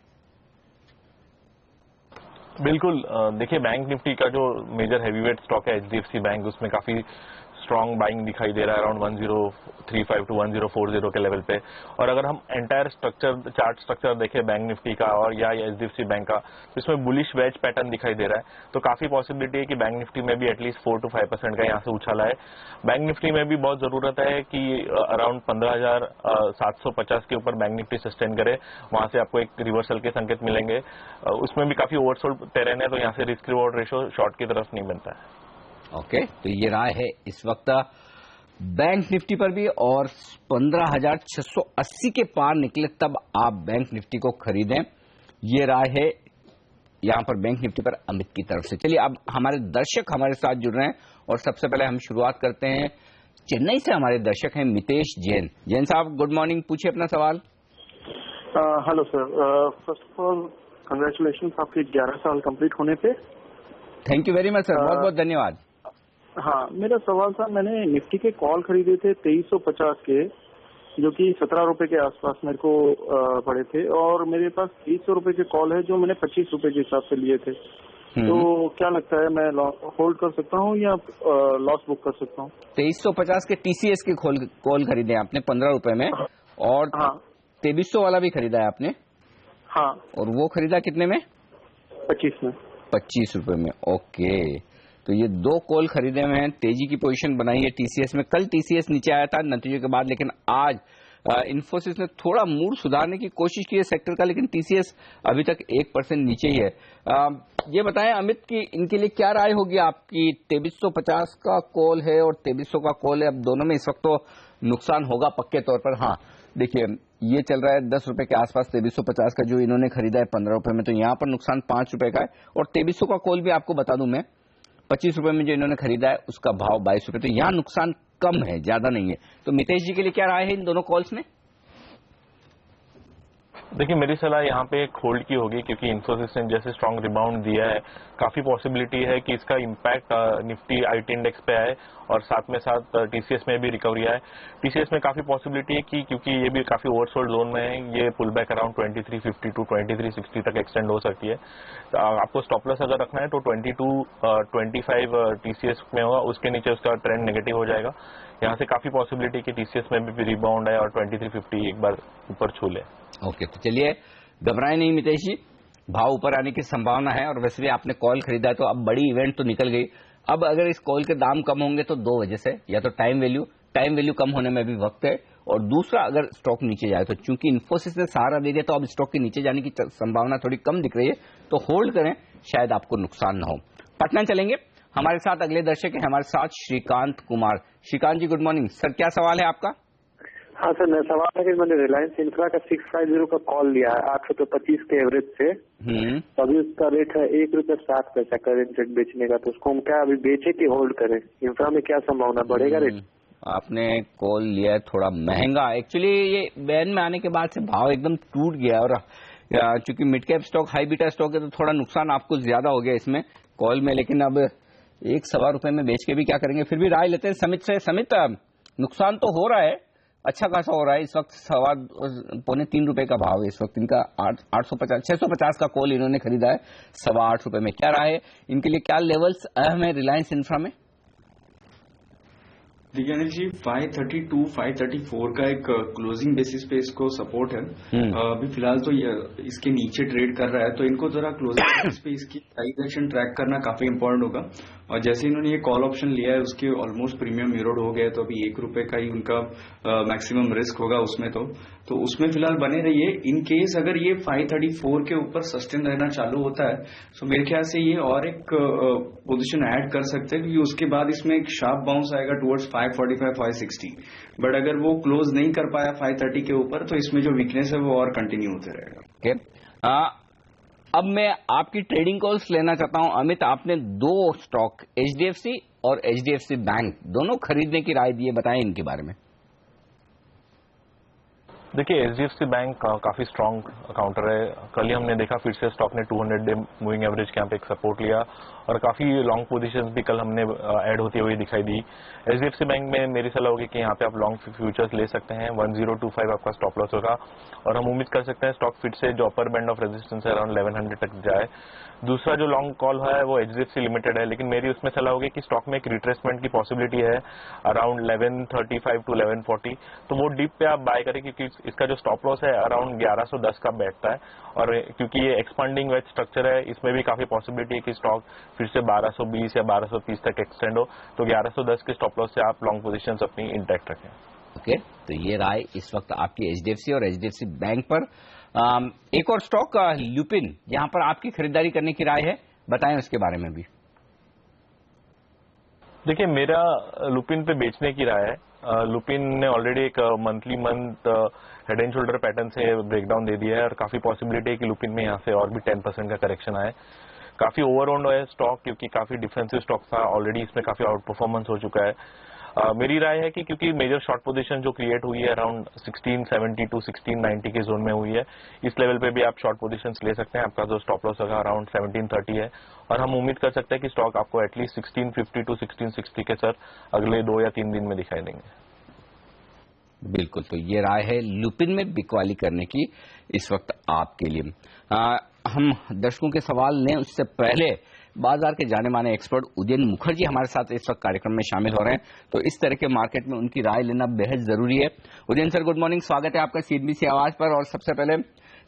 बिल्कुल। देखिए, बैंक निफ्टी का जो मेजर हैवीवेट स्टॉक है HDFC बैंक, उसमें काफी स्ट्रॉन्ग बाइंग दिखाई दे रहा है अराउंड 1035 टू 1040 के लेवल पे। और अगर हम एंटायर स्ट्रक्चर, चार्ट स्ट्रक्चर देखें बैंक निफ्टी का और या HDFC बैंक का, तो इसमें बुलिश वेज पैटर्न दिखाई दे रहा है। तो काफी पॉसिबिलिटी है कि बैंक निफ्टी में भी एटलीस्ट 4 to 5% का यहाँ से उछाल आए। बैंक निफ्टी में भी बहुत जरूरत है कि अराउंड 15,750 के ऊपर बैंक निफ्टी सस्टेन करे, वहां से आपको एक रिवर्सल के संकेत मिलेंगे। उसमें भी काफी ओवरसोल्ड टेरेन है, तो यहाँ से रिस्क रिवॉर्ड रेशो शॉर्ट की तरफ नहीं बनता है। ओके, तो ये राय है इस वक्त बैंक निफ्टी पर भी। और 15,680 के पार निकले तब आप बैंक निफ्टी को खरीदें, ये राय है यहां पर बैंक निफ्टी पर अमित की तरफ से। चलिए, अब हमारे दर्शक हमारे साथ जुड़ रहे हैं और सबसे पहले हम शुरुआत करते हैं चेन्नई से। हमारे दर्शक हैं मितेश जैन। जैन साहब, गुड मॉर्निंग, पूछिए अपना सवाल। Hello sir, first of all congratulation आपके 11 साल कंप्लीट होने पे। Thank you very much sir, बहुत बहुत धन्यवाद। हाँ, मेरा सवाल था, मैंने निफ्टी के कॉल खरीदे थे 2350 के, जो कि 17 रुपए के आसपास मेरे को पड़े थे, और मेरे पास 300 रुपए के कॉल है जो मैंने 25 रुपए के हिसाब से लिए थे। तो क्या लगता है, मैं होल्ड कर सकता हूँ या लॉस बुक कर सकता हूँ? 2350 के TCS के कॉल खरीदे आपने 15 रुपए में, और 2300 वाला भी खरीदा है आपने? हाँ। और वो खरीदा कितने में? 25 में। 25 रुपए में। ओके, तो ये 2 कॉल खरीदे हुए हैं, तेजी की पोजीशन बनाई है TCS में। कल TCS नीचे आया था नतीजों के बाद, लेकिन आज इन्फोसिस ने थोड़ा मूड सुधारने की कोशिश की है सेक्टर का, लेकिन TCS अभी तक 1% नीचे ही है। ये बताएं अमित की इनके लिए क्या राय होगी आपकी? 2350 का कॉल है और 2300 का कॉल है, अब दोनों में इस वक्त तो नुकसान होगा पक्के तौर पर। हाँ, देखिए, ये चल रहा है 10 रुपए के आसपास 2350 का, जो इन्होंने खरीदा है 15 रुपए में, तो यहाँ पर नुकसान 5 रुपए का है। और 2300 का कॉल भी आपको बता दूं मैं, 25 रुपए में जो इन्होंने खरीदा है उसका भाव 22 रुपए, तो यहाँ नुकसान कम है, ज्यादा नहीं है। तो मितेश जी के लिए क्या राय है इन दोनों कॉल्स में? देखिए, मेरी सलाह यहाँ पे एक होल्ड की होगी, क्योंकि इन्फोसिस ने जैसे स्ट्रांग रिबाउंड दिया है, काफी पॉसिबिलिटी है कि इसका इम्पैक्ट निफ्टी IT इंडेक्स पे आए और साथ में साथ TCS में भी रिकवरी आए। TCS में काफी पॉसिबिलिटी है कि क्योंकि ये भी काफी ओवरसोल्ड जोन में है, ये पुल बैक अराउंड 2350 टू 2360 तक एक्सटेंड हो सकती है। तो आपको स्टॉप लॉस अगर रखना है तो 2225 TCS में होगा, उसके नीचे उसका ट्रेंड नेगेटिव हो जाएगा। यहाँ से काफी पॉसिबिलिटी कि TCS में भी रिबाउंड है और 2350 एक बार ऊपर छू ले। ओके, तो चलिए, घबराए नहीं मितेश जी, भाव ऊपर आने की संभावना है। और वैसे भी आपने कॉल खरीदा है, तो अब बड़ी इवेंट तो निकल गई। अब अगर इस कॉल के दाम कम होंगे तो 2 वजह से, या तो टाइम वैल्यू कम होने में भी वक्त है, और दूसरा अगर स्टॉक नीचे जाए, तो चूंकि इन्फोसिस ने सहारा दे दिया तो अब स्टॉक के नीचे जाने की संभावना थोड़ी कम दिख रही है, तो होल्ड करें, शायद आपको नुकसान न हो। पटना चलेंगे, हमारे साथ अगले दर्शक है हमारे साथ श्रीकांत कुमार। श्रीकांत जी, गुड मॉर्निंग सर, क्या सवाल है आपका? हाँ सर, मेरा सवाल है कि मैंने रिलायंस इंफ्रा का 650 का कॉल लिया है 825 के एवरेज से। तो अभी उसका रेट है ₹1.60 करेंट रेट बेचने का, तो उसको हम क्या अभी बेचे कि होल्ड करें? इंफ्रा में क्या संभावना, बढ़ेगा रेट? आपने कॉल लिया है थोड़ा महंगा, एक्चुअली ये बैन में आने के बाद से भाव एकदम टूट गया, और चूंकि mid cap stock high beta stock है, तो थोड़ा नुकसान आपको ज्यादा हो गया इसमें कॉल में। लेकिन अब 1.25 रुपए में बेच के भी क्या करेंगे, फिर भी राय लेते हैं समित से। समित, नुकसान तो हो रहा है, अच्छा खासा हो रहा है। इस वक्त 2.25 रुपए का भाव है इस वक्त इनका। 650 का कॉल इन्होंने खरीदा है 8.25 रुपए में। क्या रहा है इनके लिए, क्या लेवल्स अहम है रिलायंस इंफ्रा में? देखिए अनिल जी, 532, 534 का एक क्लोजिंग बेसिस पे इसको सपोर्ट है। अभी फिलहाल तो इसके नीचे ट्रेड कर रहा है, तो इनको जरा क्लोजिंग बेसिस पे इसकी प्राइस एक्शन ट्रैक करना काफी इंपॉर्टेंट होगा। और जैसे इन्होंने ये कॉल ऑप्शन लिया है, उसके ऑलमोस्ट प्रीमियम मिरर्ड हो गया है, तो अभी 1 रुपए का ही उनका मैक्सिमम रिस्क होगा उसमें। तो उसमें फिलहाल बने रहिए। इन केस अगर ये 534 के ऊपर सस्टेन रहना चालू होता है, तो मेरे ख्याल से ये और एक पोजीशन ऐड कर सकते हैं, क्योंकि उसके बाद इसमें एक शार्प बाउंस आएगा टुवर्ड्स 545, 560। बट अगर वो क्लोज नहीं कर पाया 530 के ऊपर, तो इसमें जो वीकनेस है वो और कंटिन्यू होते रहेगा। अब मैं आपकी ट्रेडिंग कॉल्स लेना चाहता हूं। अमित, आपने 2 स्टॉक HDFC और HDFC बैंक दोनों खरीदने की राय दी है, बताएं इनके बारे में। देखिए एचडीएफसी बैंक काफी स्ट्रांग काउंटर है। कल ही हमने देखा फिर से स्टॉक ने 200 डे मूविंग एवरेज के यहाँ पे एक सपोर्ट लिया और काफी लॉन्ग पोजीशंस भी कल हमने ऐड होती हुई दिखाई दी। एचडीएफसी बैंक में मेरी सलाह होगी कि यहाँ पे आप लॉन्ग फ्यूचर्स ले सकते हैं। 1025 आपका स्टॉप लॉस होगा और हम उम्मीद कर सकते हैं स्टॉक फिर से जो अपर बैंड ऑफ रेजिस्टेंस है अराउंड 1100 तक जाए। दूसरा जो लॉन्ग कॉल है वो एचडीएफसी लिमिटेड है, लेकिन मेरी उसमें सलाह होगी कि स्टॉक में एक रिट्रेसमेंट की पॉसिबिलिटी है अराउंड 1135 टू 1140, तो वो डीप पे आप बाय करें क्योंकि इसका जो स्टॉप लॉस है अराउंड 1110 का बैठता है और क्योंकि ये एक्सपांडिंग वेज स्ट्रक्चर है इसमें भी काफी पॉसिबिलिटी है कि स्टॉक फिर से 1220 या 1230 तक एक्सटेंड हो, तो 1110 के स्टॉप लॉस से आप लॉन्ग पोजीशंस अपनी इंटैक्ट रखें। ओके, तो ये राय इस वक्त आपकी एचडीएफसी और एचडीएफसी बैंक पर। एक और स्टॉक लुपिन, जहां पर आपकी खरीदारी करने की राय है, बताएं उसके बारे में भी। देखिए मेरा लुपिन पे बेचने की राय है। लुपिन ने ऑलरेडी एक month head and shoulder pattern से ब्रेकडाउन दे दिया है और काफी पॉसिबिलिटी है कि लुपिन में यहाँ से और भी 10% का करेक्शन आए। काफी ओवरऑन्ड है स्टॉक क्योंकि काफी डिफेंसिव स्टॉक था, ऑलरेडी इसमें काफी आउट परफॉर्मेंस हो चुका है। मेरी राय है कि क्योंकि मेजर शॉर्ट पोजीशन जो क्रिएट हुई है अराउंड 1670 टू 1690 के जोन में हुई है, इस लेवल पे भी आप शॉर्ट पोजीशंस ले सकते हैं। आपका जो स्टॉप लॉस होगा अराउंड 1730 है और हम उम्मीद कर सकते हैं कि स्टॉक आपको एटलीस्ट 1650 टू 1660 के सर अगले 2 या 3 दिन में दिखाई देंगे। बिल्कुल, तो ये राय है लुपिन में बिकवाली करने की इस वक्त आपके लिए। हम दर्शकों के सवाल लें उससे पहले बाजार के जाने माने एक्सपर्ट उदयन मुखर्जी हमारे साथ इस वक्त कार्यक्रम में शामिल हो रहे हैं, तो इस तरह के मार्केट में उनकी राय लेना बेहद जरूरी है। उदयन सर, गुड मॉर्निंग, स्वागत है आपका सीएनबीसी आवाज पर। और सबसे पहले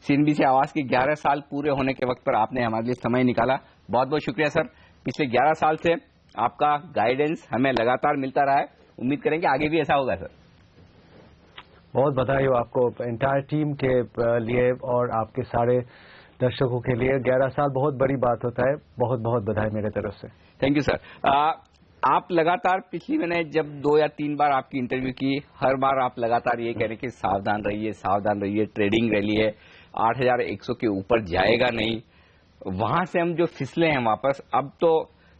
सीएनबीसी आवाज के 11 साल पूरे होने के वक्त पर आपने हमारे लिए समय निकाला, बहुत बहुत शुक्रिया सर। पिछले 11 साल से आपका गाइडेंस हमें लगातार मिलता रहा है, उम्मीद करें कि आगे भी ऐसा होगा सर। बहुत बधाई हो आपको, एंटायर टीम के लिए और आपके सारे दर्शकों के लिए। 11 साल बहुत बड़ी बात होता है, बहुत बहुत बधाई मेरे तरफ से। Thank you sir. आप लगातार पिछली मैंने जब 2 या 3 बार आपकी इंटरव्यू की, हर बार आप लगातार ये कह रहे कि सावधान रहिए, सावधान रहिए, ट्रेडिंग रैली है, 8100 के ऊपर जाएगा नहीं। वहां से हम जो फिसले हैं वापस, अब तो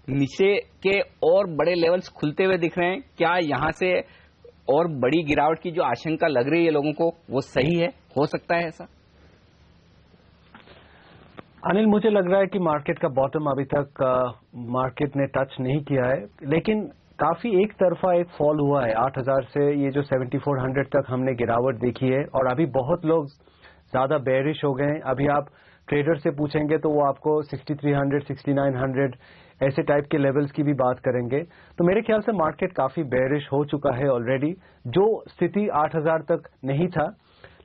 नीचे के और बड़े लेवल्स खुलते हुए दिख रहे हैं। क्या यहां से और बड़ी गिरावट की जो आशंका लग रही है लोगों को, वो सही है, हो सकता है ऐसा? अनिल, मुझे लग रहा है कि मार्केट का बॉटम अभी तक मार्केट ने टच नहीं किया है, लेकिन काफी एक तरफा एक फॉल हुआ है। 8000 से ये जो 7400 तक हमने गिरावट देखी है और अभी बहुत लोग ज्यादा बेरिश हो गए हैं। अभी आप ट्रेडर से पूछेंगे तो वो आपको 6300, 6900 ऐसे टाइप के लेवल्स की भी बात करेंगे। तो मेरे ख्याल से मार्केट काफी बेरिश हो चुका है ऑलरेडी। जो स्थिति 8000 तक नहीं था,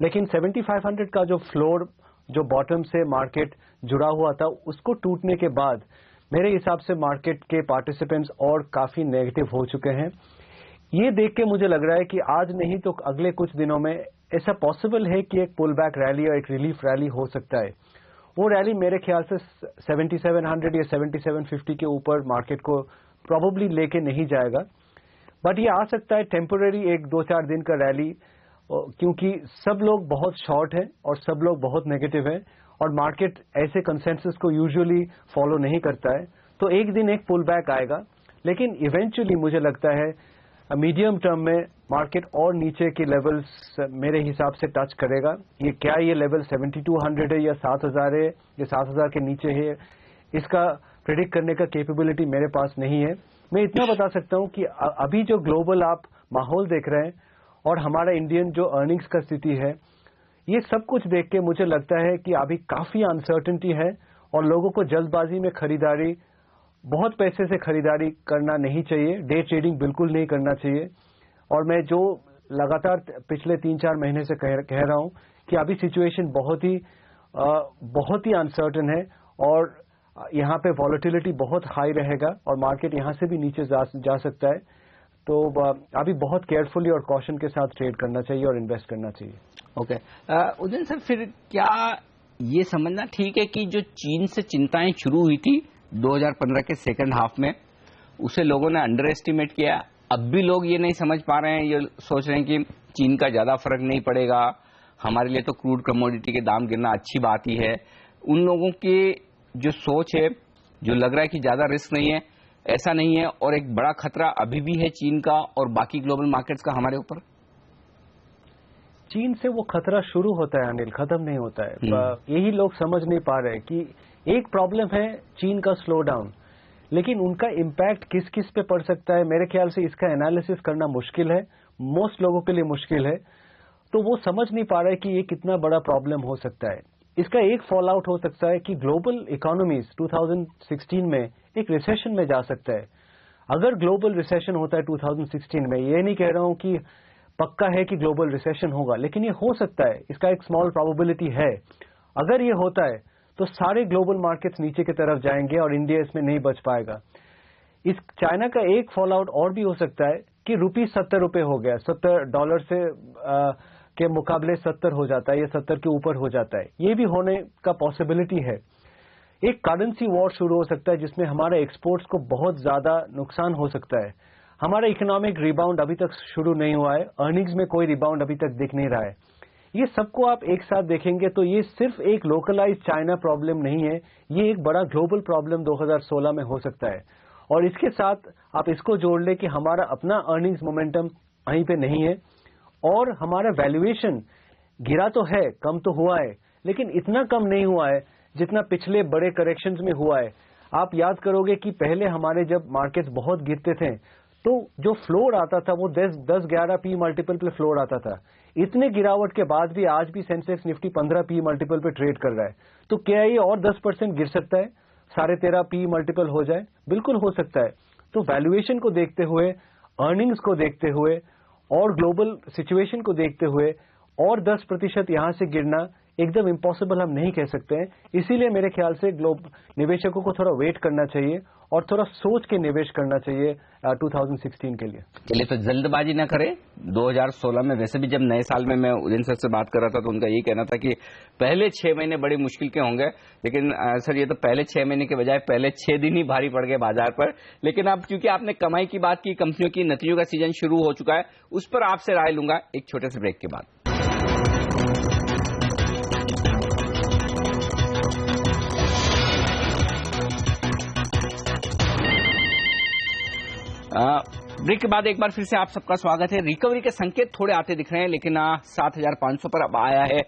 लेकिन 7500 का जो फ्लोर, जो बॉटम से मार्केट जुड़ा हुआ था, उसको टूटने के बाद मेरे हिसाब से मार्केट के पार्टिसिपेंट्स और काफी नेगेटिव हो चुके हैं। ये देख के मुझे लग रहा है कि आज नहीं तो अगले कुछ दिनों में ऐसा पॉसिबल है कि एक पुल बैक रैली और एक रिलीफ रैली हो सकता है। वो रैली मेरे ख्याल से 7700 या 7750 के ऊपर मार्केट को प्रोबेबली लेके नहीं जाएगा, बट ये आ सकता है टेम्पोररी एक 2-4 दिन का रैली, क्योंकि सब लोग बहुत शॉर्ट हैं और सब लोग बहुत नेगेटिव हैं और मार्केट ऐसे कंसेंसस को यूजुअली फॉलो नहीं करता है। तो एक दिन एक पुल बैक आएगा, लेकिन इवेंचुअली मुझे लगता है मीडियम टर्म में मार्केट और नीचे के लेवल्स मेरे हिसाब से टच करेगा। ये क्या ये लेवल 7200 है या 7000 है या 7000 के नीचे है, इसका प्रेडिक्ट करने का कैपेबिलिटी मेरे पास नहीं है। मैं इतना बता सकता हूं कि अभी जो ग्लोबल आप माहौल देख रहे हैं और हमारा इंडियन जो अर्निंग्स का स्थिति है, ये सब कुछ देख के मुझे लगता है कि अभी काफी अनसर्टेनिटी है और लोगों को जल्दबाजी में खरीदारी, बहुत पैसे से खरीदारी करना नहीं चाहिए, डे ट्रेडिंग बिल्कुल नहीं करना चाहिए। और मैं जो लगातार पिछले 3-4 महीने से कह रहा हूं कि अभी सिचुएशन बहुत ही अनसर्टेन है और यहाँ पे वॉलेटिलिटी बहुत हाई रहेगा और मार्केट यहाँ से भी नीचे जा सकता है। तो अभी बहुत केयरफुली और कॉशन के साथ ट्रेड करना चाहिए और इन्वेस्ट करना चाहिए। ओके, उदयन सर, फिर क्या ये समझना ठीक है कि जो चीन से चिंताएं शुरू हुई थी 2015 के सेकंड हाफ में, उसे लोगों ने अंडर एस्टिमेट किया, अब भी लोग ये नहीं समझ पा रहे हैं, ये सोच रहे हैं कि चीन का ज्यादा फर्क नहीं पड़ेगा, हमारे लिए तो क्रूड कमोडिटी के दाम गिरना अच्छी बात ही है। उन लोगों की जो सोच है, जो लग रहा है कि ज्यादा रिस्क नहीं है, ऐसा नहीं है और एक बड़ा खतरा अभी भी है चीन का और बाकी ग्लोबल मार्केट्स का हमारे ऊपर। चीन से वो खतरा शुरू होता है अनिल, खत्म नहीं होता है। यही लोग समझ नहीं पा रहे कि एक प्रॉब्लम है चीन का स्लो डाउन, लेकिन उनका इम्पैक्ट किस किस पे पड़ सकता है, मेरे ख्याल से इसका एनालिसिस करना मुश्किल है, मोस्ट लोगों के लिए मुश्किल है। तो वो समझ नहीं पा रहे कि ये कितना बड़ा प्रॉब्लम हो सकता है। इसका एक फॉल आउट हो सकता है कि ग्लोबल इकोनॉमीज 2016 में एक रिसेशन में जा सकता है। अगर ग्लोबल रिसेशन होता है 2016 में, ये नहीं कह रहा हूं कि पक्का है कि ग्लोबल रिसेशन होगा, लेकिन ये हो सकता है, इसका एक स्मॉल प्रोबेबिलिटी है। अगर ये होता है तो सारे ग्लोबल मार्केट्स नीचे की तरफ जाएंगे और इंडिया इसमें नहीं बच पाएगा। इस चाइना का एक फॉल आउट और भी हो सकता है कि रुपी 70 रुपए हो गया, $70 से के मुकाबले 70 हो जाता है या 70 के ऊपर हो जाता है, ये भी होने का पॉसिबिलिटी है। एक करेंसी वॉर शुरू हो सकता है जिसमें हमारे एक्सपोर्ट्स को बहुत ज्यादा नुकसान हो सकता है। हमारा इकोनॉमिक रिबाउंड अभी तक शुरू नहीं हुआ है, अर्निंग्स में कोई रिबाउंड अभी तक दिख नहीं रहा है। ये सबको आप एक साथ देखेंगे तो ये सिर्फ एक लोकलाइज चाइना प्रॉब्लम नहीं है, ये एक बड़ा ग्लोबल प्रॉब्लम 2016 में हो सकता है। और इसके साथ आप इसको जोड़ ले कि हमारा अपना अर्निंग्स मोमेंटम कहीं पे नहीं है और हमारा वैल्यूएशन गिरा तो है, कम तो हुआ है, लेकिन इतना कम नहीं हुआ है जितना पिछले बड़े करेक्शंस में हुआ है। आप याद करोगे कि पहले हमारे जब मार्केट्स बहुत गिरते थे तो जो फ्लोर आता था वो 10-11 पी मल्टीपल पे फ्लोर आता था। इतने गिरावट के बाद भी आज भी सेंसेक्स निफ्टी 15 पी मल्टीपल पे ट्रेड कर रहा है। तो क्या ये और 10% गिर सकता है, 13.5 पी मल्टीपल हो जाए? बिल्कुल हो सकता है। तो वैल्यूएशन को देखते हुए, अर्निंग्स को देखते हुए और ग्लोबल सिचुएशन को देखते हुए और 10% यहां से गिरना एकदम इम्पॉसिबल हम नहीं कह सकते हैं। इसीलिए मेरे ख्याल से निवेशकों को थोड़ा वेट करना चाहिए और थोड़ा सोच के निवेश करना चाहिए 2016 के लिए। चलिए, तो जल्दबाजी ना करें। 2016 में वैसे भी जब नए साल में मैं उदयन सर से बात कर रहा था तो उनका यही कहना था कि पहले 6 महीने बड़ी मुश्किल के होंगे, लेकिन सर ये तो पहले 6 महीने के बजाय पहले 6 दिन ही भारी पड़ गए बाजार पर। लेकिन अब क्योंकि आपने कमाई की बात की, कंपनियों की नतीजों का सीजन शुरू हो चुका है, उस पर आपसे राय लूंगा एक छोटे से ब्रेक के बाद। ब्रेक के बाद एक बार फिर से आप सबका स्वागत है। रिकवरी के संकेत थोड़े आते दिख रहे हैं, लेकिन 7,500 पर अब आया है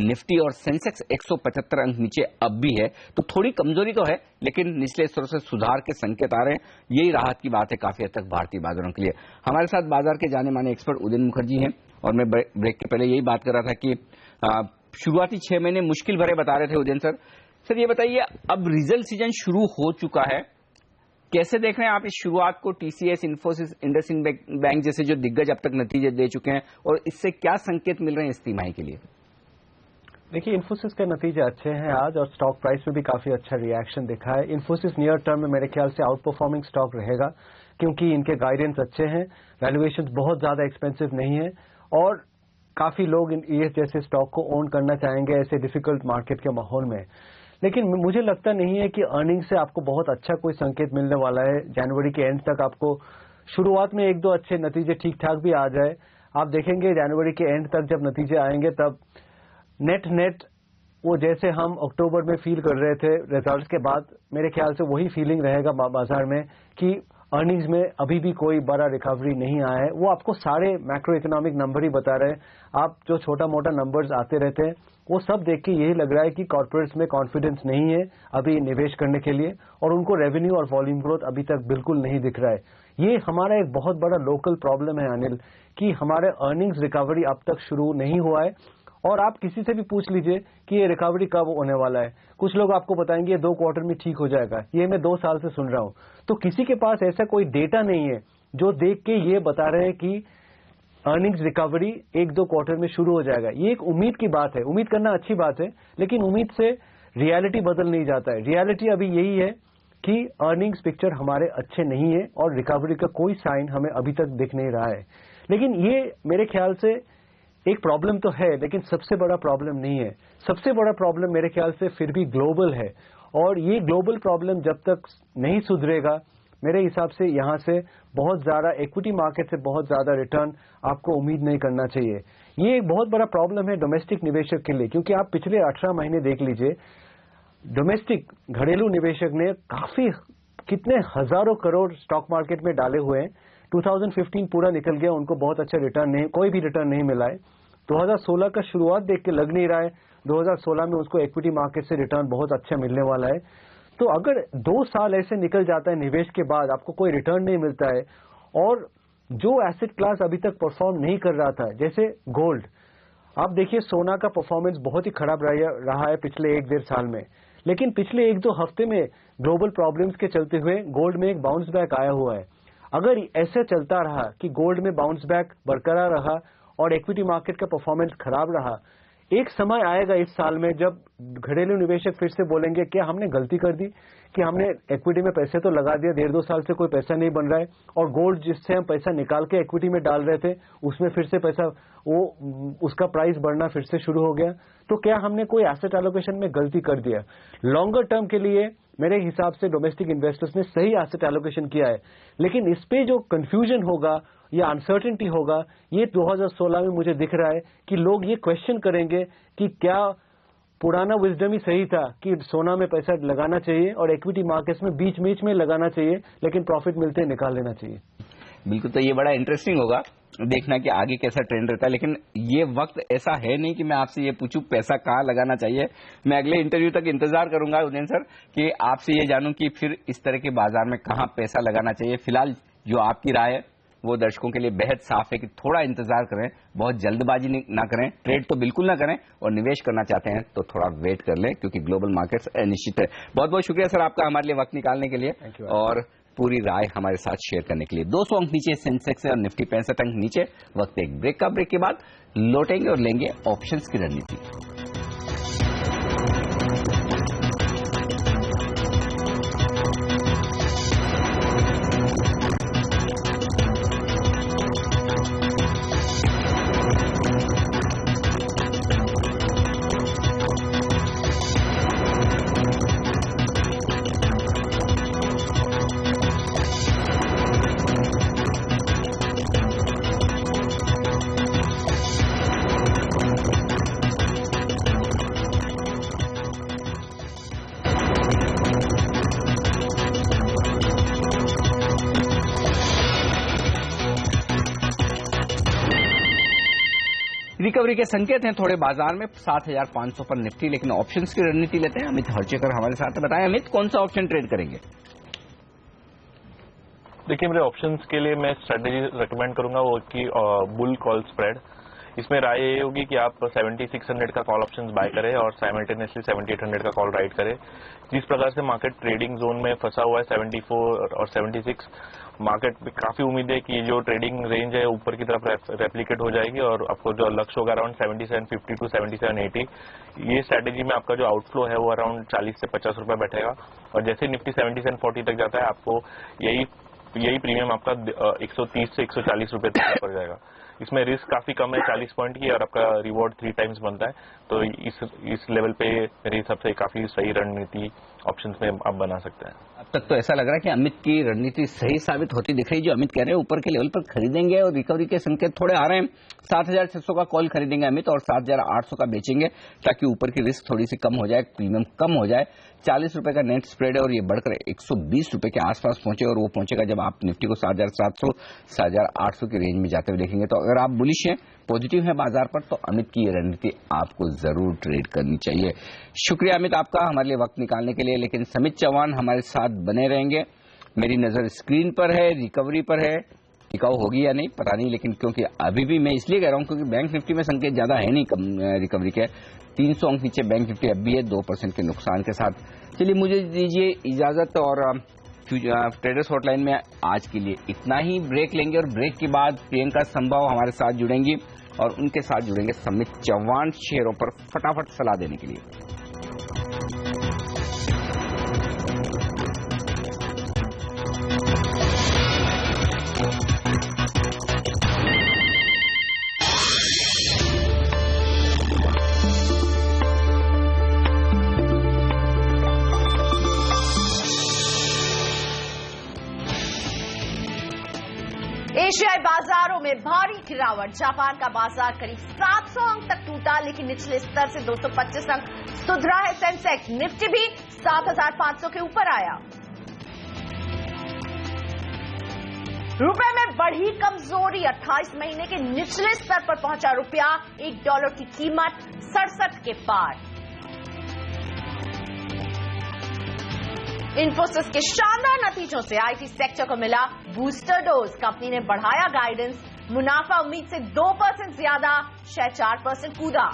निफ्टी और सेंसेक्स 175 अंक नीचे अब भी है। तो थोड़ी कमजोरी तो है, लेकिन निचले स्तरों से सुधार के संकेत आ रहे हैं। यही राहत की बात है काफी हद तक भारतीय बाजारों के लिए। हमारे साथ बाजार के जाने माने एक्सपर्ट उदयन मुखर्जी हैं और मैं ब्रेक के पहले यही बात कर रहा था कि शुरुआती 6 महीने मुश्किल भरे बता रहे थे उदयन सर। सर ये बताइए, अब रिजल्ट सीजन शुरू हो चुका है, कैसे देख रहे हैं आप इस शुरुआत को? टीसीएस, इन्फोसिस, इंडसइंड बैंक जैसे जो दिग्गज अब तक नतीजे दे चुके हैं और इससे क्या संकेत मिल रहे हैं इस तिमाही के लिए? देखिए, इन्फोसिस के नतीजे अच्छे हैं आज और स्टॉक प्राइस में भी काफी अच्छा रिएक्शन दिखा है। इन्फोसिस नियर टर्म में मेरे ख्याल से आउट परफॉर्मिंग स्टॉक रहेगा क्योंकि इनके गाइडेंस अच्छे हैं, वैल्यूएशन बहुत ज्यादा एक्सपेंसिव नहीं है और काफी लोग ये जैसे स्टॉक को ओन करना चाहेंगे ऐसे डिफिकल्ट मार्केट के माहौल में। लेकिन मुझे लगता नहीं है कि अर्निंग से आपको बहुत अच्छा कोई संकेत मिलने वाला है। जनवरी के एंड तक आपको शुरुआत में 1-2 अच्छे नतीजे ठीक ठाक भी आ जाए, आप देखेंगे जनवरी के एंड तक जब नतीजे आएंगे तब नेट वो जैसे हम अक्टूबर में फील कर रहे थे रिजल्ट्स के बाद, मेरे ख्याल से वही फीलिंग रहेगा बाजार में कि अर्निंग्स में अभी भी कोई बड़ा रिकवरी नहीं आया है। वो आपको सारे मैक्रो इकोनॉमिक नंबर ही बता रहे हैं। आप जो छोटा मोटा नंबर्स आते रहते हैं वो सब देख के यही लग रहा है कि कॉर्पोरेट्स में कॉन्फिडेंस नहीं है अभी निवेश करने के लिए और उनको रेवेन्यू और वॉल्यूम ग्रोथ अभी तक बिल्कुल नहीं दिख रहा है। ये हमारा एक बहुत बड़ा लोकल प्रॉब्लम है अनिल, कि हमारे अर्निंग्स रिकवरी अब तक शुरू नहीं हुआ है। और आप किसी से भी पूछ लीजिए कि ये रिकवरी कब होने वाला है, कुछ लोग आपको बताएंगे 2 क्वार्टर में ठीक हो जाएगा। ये मैं 2 साल से सुन रहा हूं। तो किसी के पास ऐसा कोई डेटा नहीं है जो देख के ये बता रहे हैं कि अर्निंग्स रिकवरी 1-2 क्वार्टर में शुरू हो जाएगा। ये एक उम्मीद की बात है, उम्मीद करना अच्छी बात है, लेकिन उम्मीद से रियलिटी बदल नहीं जाता है। रियलिटी अभी यही है कि अर्निंग्स पिक्चर हमारे अच्छे नहीं है और रिकवरी का कोई साइन हमें अभी तक दिख नहीं रहा है। लेकिन ये मेरे ख्याल से एक प्रॉब्लम तो है, लेकिन सबसे बड़ा प्रॉब्लम नहीं है। सबसे बड़ा प्रॉब्लम मेरे ख्याल से फिर भी ग्लोबल है और ये ग्लोबल प्रॉब्लम जब तक नहीं सुधरेगा, मेरे हिसाब से यहां से बहुत ज्यादा इक्विटी मार्केट से बहुत ज्यादा रिटर्न आपको उम्मीद नहीं करना चाहिए। ये एक बहुत बड़ा प्रॉब्लम है डोमेस्टिक निवेशक के लिए, क्योंकि आप पिछले 18 महीने देख लीजिए, डोमेस्टिक घरेलू निवेशक ने काफी कितने हजारों करोड़ स्टॉक मार्केट में डाले हुए हैं। 2015 पूरा निकल गया, उनको बहुत अच्छा रिटर्न नहीं, कोई भी रिटर्न नहीं मिला है। 2016 का शुरुआत देख के लग नहीं रहा है 2016 में उसको इक्विटी मार्केट से रिटर्न बहुत अच्छा मिलने वाला है। तो अगर 2 साल ऐसे निकल जाता है निवेश के बाद आपको कोई रिटर्न नहीं मिलता है और जो एसेट क्लास अभी तक परफॉर्म नहीं कर रहा था जैसे गोल्ड, आप देखिए सोना का परफॉर्मेंस बहुत ही खराब रहा है पिछले 1-1.5 साल में, लेकिन पिछले 1-2 हफ्ते में ग्लोबल प्रॉब्लम्स के चलते हुए गोल्ड में एक बाउंस बैक आया हुआ है। अगर ऐसे चलता रहा कि गोल्ड में बाउंस बैक बरकरार रहा और इक्विटी मार्केट का परफॉर्मेंस खराब रहा, एक समय आएगा इस साल में जब घरेलू निवेशक फिर से बोलेंगे क्या हमने गलती कर दी कि हमने इक्विटी में पैसे तो लगा दिया, 1.5-2 साल से कोई पैसा नहीं बन रहा है, और गोल्ड जिससे हम पैसा निकाल के इक्विटी में डाल रहे थे उसमें फिर से पैसा उसका प्राइस बढ़ना फिर से शुरू हो गया। तो क्या हमने कोई एसेट एलोकेशन में गलती कर दिया? लॉन्गर टर्म के लिए मेरे हिसाब से डोमेस्टिक इन्वेस्टर्स ने सही एसेट एलोकेशन किया है, लेकिन इस पे जो कंफ्यूजन होगा या अनसर्टेनिटी होगा ये 2016 में मुझे दिख रहा है कि लोग ये क्वेश्चन करेंगे कि क्या पुराना विजडम ही सही था कि सोना में पैसा लगाना चाहिए और इक्विटी मार्केट्स में बीच बीच में लगाना चाहिए, लेकिन प्रॉफिट मिलते ही निकाल लेना चाहिए। बिल्कुल, तो ये बड़ा इंटरेस्टिंग होगा देखना कि आगे कैसा ट्रेंड रहता है, लेकिन ये वक्त ऐसा है नहीं कि मैं आपसे ये पूछूं पैसा कहाँ लगाना चाहिए। मैं अगले इंटरव्यू तक इंतजार करूंगा उदयन सर कि आपसे ये जानूं कि फिर इस तरह के बाजार में कहाँ पैसा लगाना चाहिए। फिलहाल जो आपकी राय है वो दर्शकों के लिए बेहद साफ है कि थोड़ा इंतजार करें, बहुत जल्दबाजी ना करें, ट्रेड तो बिल्कुल ना करें, और निवेश करना चाहते हैं तो थोड़ा वेट कर लें क्योंकि ग्लोबल मार्केट्स अनिश्चित है। बहुत बहुत शुक्रिया सर आपका हमारे लिए वक्त निकालने के लिए और पूरी राय हमारे साथ शेयर करने के लिए। 200 अंक नीचे सेंसेक्स और निफ्टी 65 अंक नीचे। वक्त एक ब्रेक का, ब्रेक के बाद लौटेंगे और लेंगे ऑप्शंस की रणनीति। रिकवरी के संकेत हैं थोड़े बाजार में 7,500 पर निफ्टी, लेकिन ऑप्शंस की रणनीति लेते हैं। अमित हर्चेकर हमारे साथ बताएं। अमित, कौन सा ऑप्शन ट्रेड करेंगे? देखिए, मेरे ऑप्शंस के लिए मैं स्ट्रेटेजी रेकमेंड करूंगा वो कि बुल कॉल स्प्रेड। इसमें राय ये होगी कि आप 7600 का कॉल ऑप्शंस बाय करें और साइमल्टेनियसली 7800 का कॉल राइट करें। जिस प्रकार से मार्केट ट्रेडिंग जोन में फंसा हुआ है 74 और 76, मार्केट में काफी उम्मीद है कि जो ट्रेडिंग रेंज है ऊपर की तरफ रेप्लिकेट हो जाएगी और आपको जो लक्ष्य होगा अराउंड 7750 टू 7780, ये स्ट्रेटेजी में आपका जो आउटफ्लो है वो अराउंड 40 से 50 रुपए बैठेगा। और जैसे निफ्टी 7740 तक जाता है आपको यही प्रीमियम आपका 130 से 140 रुपए तक पड़ जाएगा। इसमें रिस्क काफी कम है 40 पॉइंट की और आपका रिवॉर्ड 3 टाइम्स बनता है। तो इस लेवल पे मेरे हिसाब से काफी सही रणनीति ऑप्शंस में आप बना सकते हैं। अब तक तो ऐसा लग रहा है कि अमित की रणनीति सही साबित होती दिख रही है। जो अमित कह रहे हैं ऊपर के लेवल पर खरीदेंगे और रिकवरी के संकेत थोड़े आ रहे हैं। 7,600 का कॉल खरीदेंगे अमित और 7,800 का बेचेंगे ताकि ऊपर की रिस्क थोड़ी सी कम हो जाए, प्रीमियम कम हो जाए। 40 रुपए का नेट स्प्रेड है और ये बढ़कर 120 रुपए के आसपास पहुंचे और वो पहुंचेगा जब आप निफ्टी को 7,700 7,800 की रेंज में जाते हुए देखेंगे। तो अगर आप बुलिश हैं, पॉजिटिव है बाजार पर, तो अमित की ये रणनीति आपको जरूर ट्रेड करनी चाहिए। शुक्रिया अमित आपका हमारे लिए वक्त निकालने के लिए। लेकिन समित चौहान हमारे साथ बने रहेंगे। मेरी नजर स्क्रीन पर है, रिकवरी पर है, टिकाऊ होगी या नहीं पता नहीं, लेकिन क्योंकि अभी भी मैं इसलिए कह रहा हूं क्योंकि बैंक निफ्टी में संकेत ज्यादा है नहीं रिकवरी के। 300 अंक नीचे बैंक निफ्टी अब भी है 2% के नुकसान के साथ। चलिए मुझे दीजिए इजाजत और ट्रेडर्स हॉटलाइन में आज के लिए इतना ही। ब्रेक लेंगे और ब्रेक के बाद प्रियंका संभव हमारे साथ जुड़ेंगी और उनके साथ जुड़ेंगे समित चौहान शेयरों पर फटाफट सलाह देने के लिए। एशियाई बाजारों में भारी गिरावट। जापान का बाजार करीब 700 अंक तक टूटा, लेकिन निचले स्तर से 225 अंक सुधरा है सेंसेक्स। निफ्टी भी 7,500 के ऊपर आया। रुपए में बढ़ी कमजोरी, 28 महीने के निचले स्तर पर पहुंचा रुपया, $1 की कीमत 67 के पार। इन्फोसिस के शानदार नतीजों से आईटी सेक्टर को मिला बूस्टर डोज। कंपनी ने बढ़ाया गाइडेंस, मुनाफा उम्मीद से 2% ज्यादा, शेयर 4% कूदा।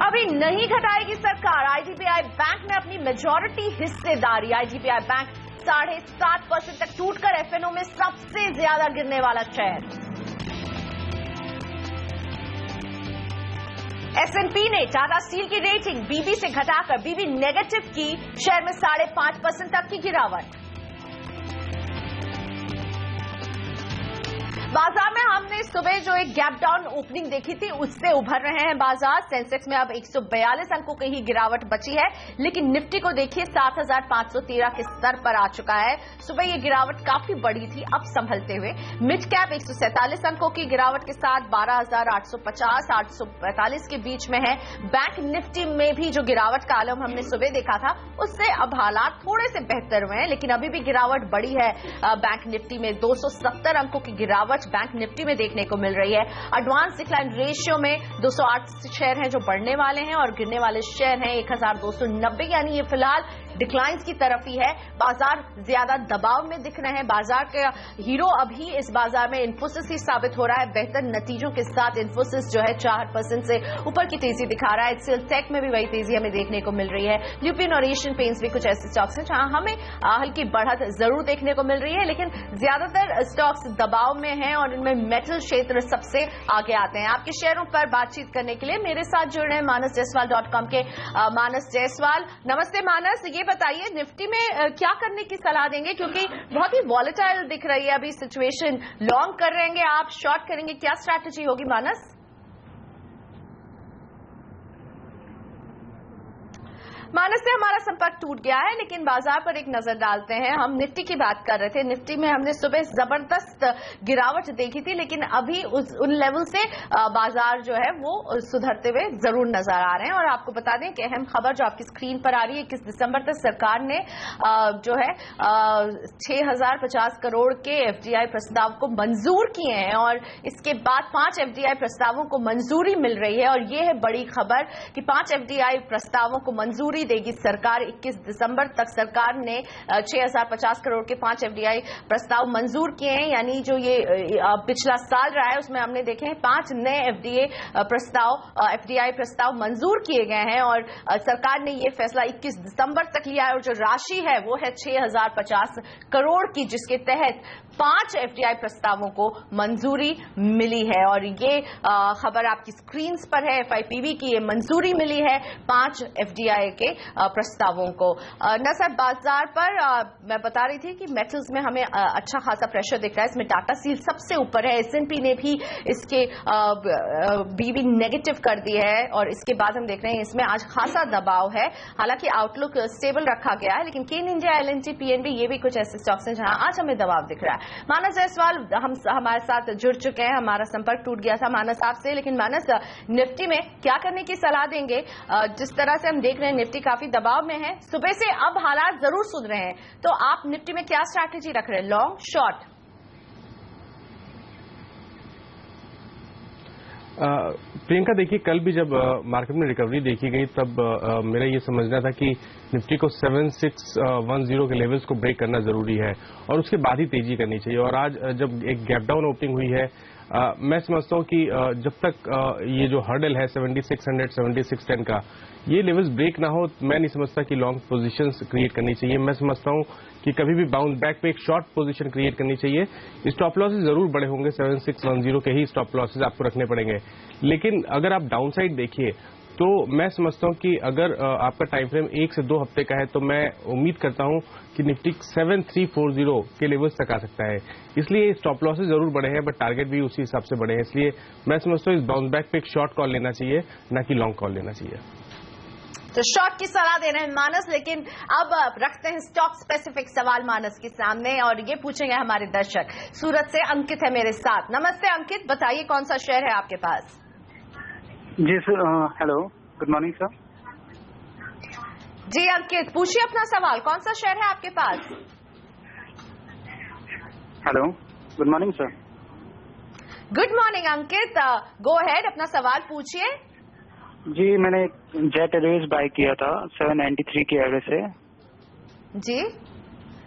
अभी नहीं घटाएगी सरकार, आईडीबीआई बैंक में अपनी मेजॉरिटी हिस्सेदारी। आईडीबीआई बैंक 7.5% तक टूटकर एफएनओ में सबसे ज्यादा गिरने वाला शेयर। एसएनपी ने टाटा स्टील की रेटिंग बीबी से घटाकर बीबी नेगेटिव की, शेयर में 5.5% तक की गिरावट। बाजार में हमने सुबह जो एक गैप डाउन ओपनिंग देखी थी उससे उभर रहे हैं बाजार। सेंसेक्स में अब 142 अंकों की ही गिरावट बची है, लेकिन निफ्टी को देखिए 7,513 के स्तर पर आ चुका है। सुबह ये गिरावट काफी बड़ी थी, अब संभलते हुए मिड कैप 147 अंकों की गिरावट के साथ 12,850 845 के बीच में है। बैंक निफ्टी में भी जो गिरावट का आलम हमने सुबह देखा था उससे अब हालात थोड़े से बेहतर हुए हैं, लेकिन अभी भी गिरावट बड़ी है। बैंक निफ्टी में 270 अंकों की गिरावट बैंक निफ्टी में देखने को मिल रही है। एडवांस डिक्लाइन रेशियो में 208 शेयर हैं जो बढ़ने वाले हैं और गिरने वाले शेयर हैं 1290, यानी ये फिलहाल डिक्लाइंस की तरफ ही है। बाजार ज्यादा दबाव में दिख रहे हैं। बाजार के हीरो अभी इस बाजार में इन्फोसिस ही साबित हो रहा है। बेहतर नतीजों के साथ इन्फोसिस जो है 4% से ऊपर की तेजी दिखा रहा है। एचसीएल टेक में भी वही तेजी हमें देखने को मिल रही है। ल्यूपिन और एशियन पेंट्स भी कुछ ऐसे स्टॉक्स हैं जहां हमें हल्की बढ़त जरूर देखने को मिल रही है, लेकिन ज्यादातर स्टॉक्स दबाव में हैं और इनमें मेटल क्षेत्र सबसे आगे आते हैं। आपके शेयरों पर बातचीत करने के लिए मेरे साथ जुड़ रहे हैं manasjaiswal.com के मानस जायसवाल। नमस्ते मानस, ये बताइए निफ्टी में क्या करने की सलाह देंगे, क्योंकि बहुत ही वॉलेटाइल दिख रही है अभी सिचुएशन। लॉन्ग करेंगे आप, शॉर्ट करेंगे, क्या स्ट्रैटेजी होगी मानस? मानस से हमारा संपर्क टूट गया है, लेकिन बाजार पर एक नजर डालते हैं। हम निफ्टी की बात कर रहे थे। निफ्टी में हमने सुबह जबरदस्त गिरावट देखी थी, लेकिन अभी उन लेवल से बाजार जो है वो सुधरते हुए जरूर नजर आ रहे हैं। और आपको बता दें कि अहम खबर जो आपकी स्क्रीन पर आ रही है, 21 दिसंबर तक सरकार ने जो है 6,050 करोड़ के एफडीआई प्रस्ताव को मंजूर किए हैं और इसके बाद 5 एफडीआई प्रस्तावों को मंजूरी मिल रही है। और ये है बड़ी खबर कि 5 एफडीआई प्रस्तावों को मंजूरी देगी सरकार। 21 दिसंबर तक सरकार ने 6,050 करोड़ के 5 एफडीआई प्रस्ताव मंजूर किए हैं, यानी जो ये पिछला साल रहा है उसमें हमने देखे हैं 5 नए एफडीआई प्रस्ताव मंजूर किए गए हैं। और सरकार ने ये फैसला 21 दिसंबर तक लिया है और जो राशि है वो है 6,050 करोड़ की, जिसके तहत 5 एफडीआई प्रस्तावों को मंजूरी मिली है। और ये खबर आपकी स्क्रीन पर है। एफआईपीबी की ये मंजूरी मिली है 5 एफडीआई के प्रस्तावों को। नसर बाजार पर मैं बता रही थी कि मेटल्स में हमें अच्छा खासा प्रेशर दिख रहा है। इसमें टाटा स्टील सबसे ऊपर है। एसएनपी ने भी इसके बीबी नेगेटिव कर दी है और इसके बाद हम देख रहे हैं इसमें आज खासा दबाव है। हालांकि आउटलुक स्टेबल रखा गया है, लेकिन केन इंडिया, एलएनटी, पीएनबी ये भी कुछ ऐसे स्टॉक्स हैं जहां आज हमें दबाव दिख रहा है। मानस जायसवाल हमारे साथ जुड़ चुके हैं। हमारा संपर्क टूट गया था मानस आपसे, लेकिन मानस निफ्टी में क्या करने की सलाह देंगे? जिस तरह से हम देख रहे हैं निफ्टी काफी दबाव में है, सुबह से अब हालात जरूर सुधरे हैं, तो आप निफ्टी में क्या स्ट्रैटेजी रख रहे हैं, लॉन्ग शॉर्ट? प्रियंका देखिए, कल भी जब मार्केट में रिकवरी देखी गई तब मेरा ये समझना था कि निफ्टी को 7610 के लेवल्स को ब्रेक करना जरूरी है और उसके बाद ही तेजी करनी चाहिए। और आज जब एक गैप डाउन ओपनिंग हुई है, मैं समझता हूं कि जब तक ये जो हर्डल है 7600 7610 का, ये लेवल्स ब्रेक ना हो, मैं नहीं समझता कि लॉन्ग पोजीशंस क्रिएट करनी चाहिए। मैं समझता हूं कि कभी भी बाउंस बैक पे एक शॉर्ट पोजीशन क्रिएट करनी चाहिए। स्टॉप लॉसेस जरूर बड़े होंगे, 7610 के ही स्टॉप लॉसेस आपको रखने पड़ेंगे, लेकिन अगर आप डाउन साइड देखिए तो मैं समझता हूं कि अगर आपका टाइम फ्रेम 1 से 2 हफ्ते का है तो मैं उम्मीद करता हूं कि निफ्टी 7340 के लेवल्स तक आ सकता है। इसलिए स्टॉप लॉसेस जरूर बड़े हैं, बट टारगेट भी उसी हिसाब से बड़े हैं। इसलिए मैं समझता हूं इस बाउंस बैक पे एक शॉर्ट कॉल लेना चाहिए, ना कि लॉन्ग कॉल लेना चाहिए। तो शॉर्ट की सलाह दे रहे हैं मानस, लेकिन अब रखते हैं स्टॉक स्पेसिफिक सवाल मानस के सामने और ये पूछेंगे हमारे दर्शक। सूरत से अंकित है मेरे साथ। नमस्ते अंकित, बताइए कौन सा शेयर है आपके पास? जी sir, hello, good morning sir. जी अंकित, पूछिए अपना सवाल, कौन सा शेयर है आपके पास? Hello, good morning sir. Good morning Ankit, go ahead, अपना सवाल पूछिए। जी, मैंने जेट एयरवेज बाय किया था 793 के एवरेज से। जी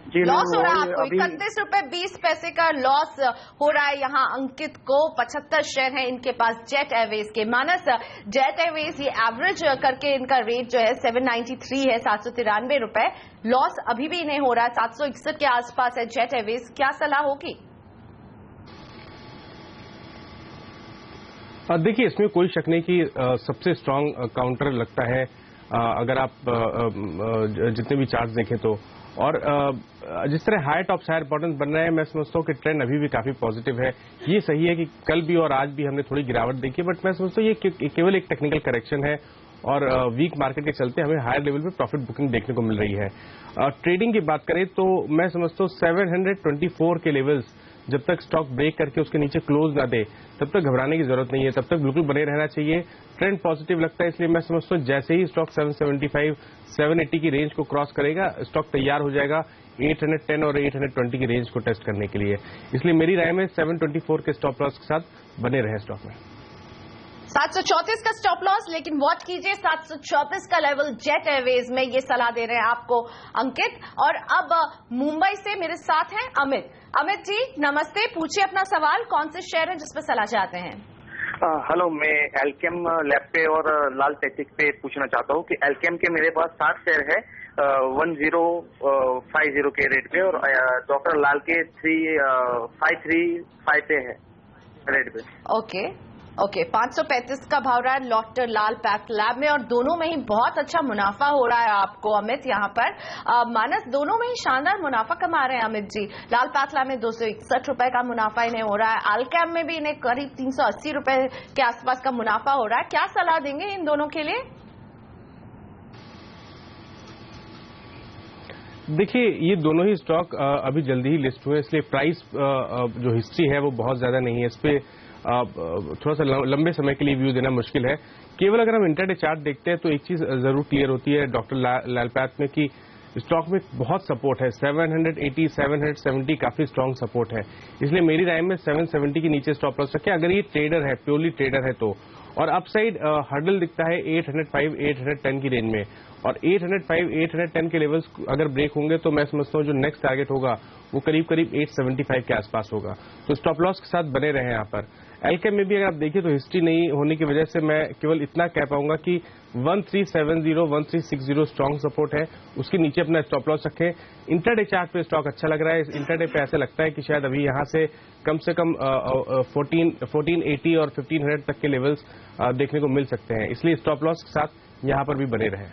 जी, लॉस हो रहा है आपको, 31.20 रुपए का लॉस हो रहा है यहाँ अंकित को। 75 शेयर है इनके पास जेट एयरवेज के। मानस, जेट एयरवेज ये एवरेज करके इनका रेट जो है 793 है, 793 रुपए। लॉस अभी भी नहीं हो रहा है, 761 के आसपास है जेट एयरवेज। क्या सलाह होगी? देखिए, इसमें कोई शक नहीं कि सबसे स्ट्रांग काउंटर लगता है अगर आप जितने भी चार्ट्स देखें तो। और जिस तरह हाई टॉप हायर बॉटम्स बन रहे हैं, मैं समझता हूँ कि ट्रेंड अभी भी काफी पॉजिटिव है। ये सही है कि कल भी और आज भी हमने थोड़ी गिरावट देखी, बट मैं समझता हूँ ये केवल एक टेक्निकल करेक्शन है और वीक मार्केट के चलते हमें हायर लेवल पे प्रॉफिट बुकिंग देखने को मिल रही है। ट्रेडिंग की बात करें तो मैं समझता हूँ 724 के लेवल्स जब तक स्टॉक ब्रेक करके उसके नीचे क्लोज ना दे, तब तक घबराने की जरूरत नहीं है, तब तक बिल्कुल बने रहना चाहिए। ट्रेंड पॉजिटिव लगता है, इसलिए मैं समझता हूँ जैसे ही स्टॉक 775, 780 की रेंज को क्रॉस करेगा, स्टॉक तैयार हो जाएगा 810 और 820 की रेंज को टेस्ट करने के लिए। इसलिए मेरी राय में 724 के स्टॉप लॉस के साथ बने रहे स्टॉक में। 734 का स्टॉप लॉस, लेकिन वॉच कीजिए 734 का लेवल जेट एयरवेज में, ये सलाह दे रहे हैं आपको अंकित। और अब मुंबई से मेरे साथ हैं अमित। अमित जी नमस्ते, पूछिए अपना सवाल, कौन से शेयर है जिस पर सलाह चाहते हैं? हेलो, मैं एल्केम लैब पे और लाल टेक्टिक पे पूछना चाहता हूँ कि एल्केम के मेरे पास 60 शेयर है 1050 के रेट पे, और डॉक्टर लाल के 3535 पे है रेट पे। ओके 535 का भाव रहा है डॉक्टर लाल पैथ लैब में, और दोनों में ही बहुत अच्छा मुनाफा हो रहा है आपको अमित। यहाँ पर मानस, दोनों में ही शानदार मुनाफा कमा रहे हैं अमित जी। लाल पैथ लैब में 261 रुपए का मुनाफा इन्हें हो रहा है, अल्केम में भी इन्हें करीब 380 रुपए के आसपास का मुनाफा हो रहा है। क्या सलाह देंगे इन दोनों के लिए? देखिए, ये दोनों ही स्टॉक अभी जल्दी ही लिस्ट हुए, इसलिए प्राइस जो हिस्ट्री है वो बहुत ज्यादा नहीं है। इस पे थोड़ा सा लंबे समय के लिए व्यू देना मुश्किल है। केवल अगर हम इंटरडे चार्ट देखते हैं तो एक चीज जरूर क्लियर होती है डॉक्टर लाल पैथ में कि स्टॉक में बहुत सपोर्ट है। 780, 770 काफी स्ट्रांग सपोर्ट है, इसलिए मेरी राय में 770 के नीचे स्टॉप लॉस रखें अगर ये ट्रेडर है, प्योरली ट्रेडर है तो। और अपसाइड हर्डल दिखता है 805, 810 की रेंज में, और 805, 810 के लेवल्स अगर ब्रेक होंगे तो मैं समझता हूँ जो नेक्स्ट टारगेट होगा वो करीब करीब 875 के आसपास होगा। तो स्टॉप लॉस के साथ बने रहे यहाँ पर। एल्केम में भी अगर आप देखिए तो हिस्ट्री नहीं होने की वजह से मैं केवल इतना कह पाऊंगा कि 1370, 1360 स्ट्रांग सपोर्ट है, उसके नीचे अपना स्टॉप लॉस रखें। इंटरडे चार्ट पे स्टॉक अच्छा लग रहा है, इंटरडे पे ऐसे लगता है कि शायद अभी यहाँ से कम 1480 और 1500 तक के लेवल्स देखने को मिल सकते हैं, इसलिए स्टॉप लॉस के साथ यहाँ पर भी बने रहे।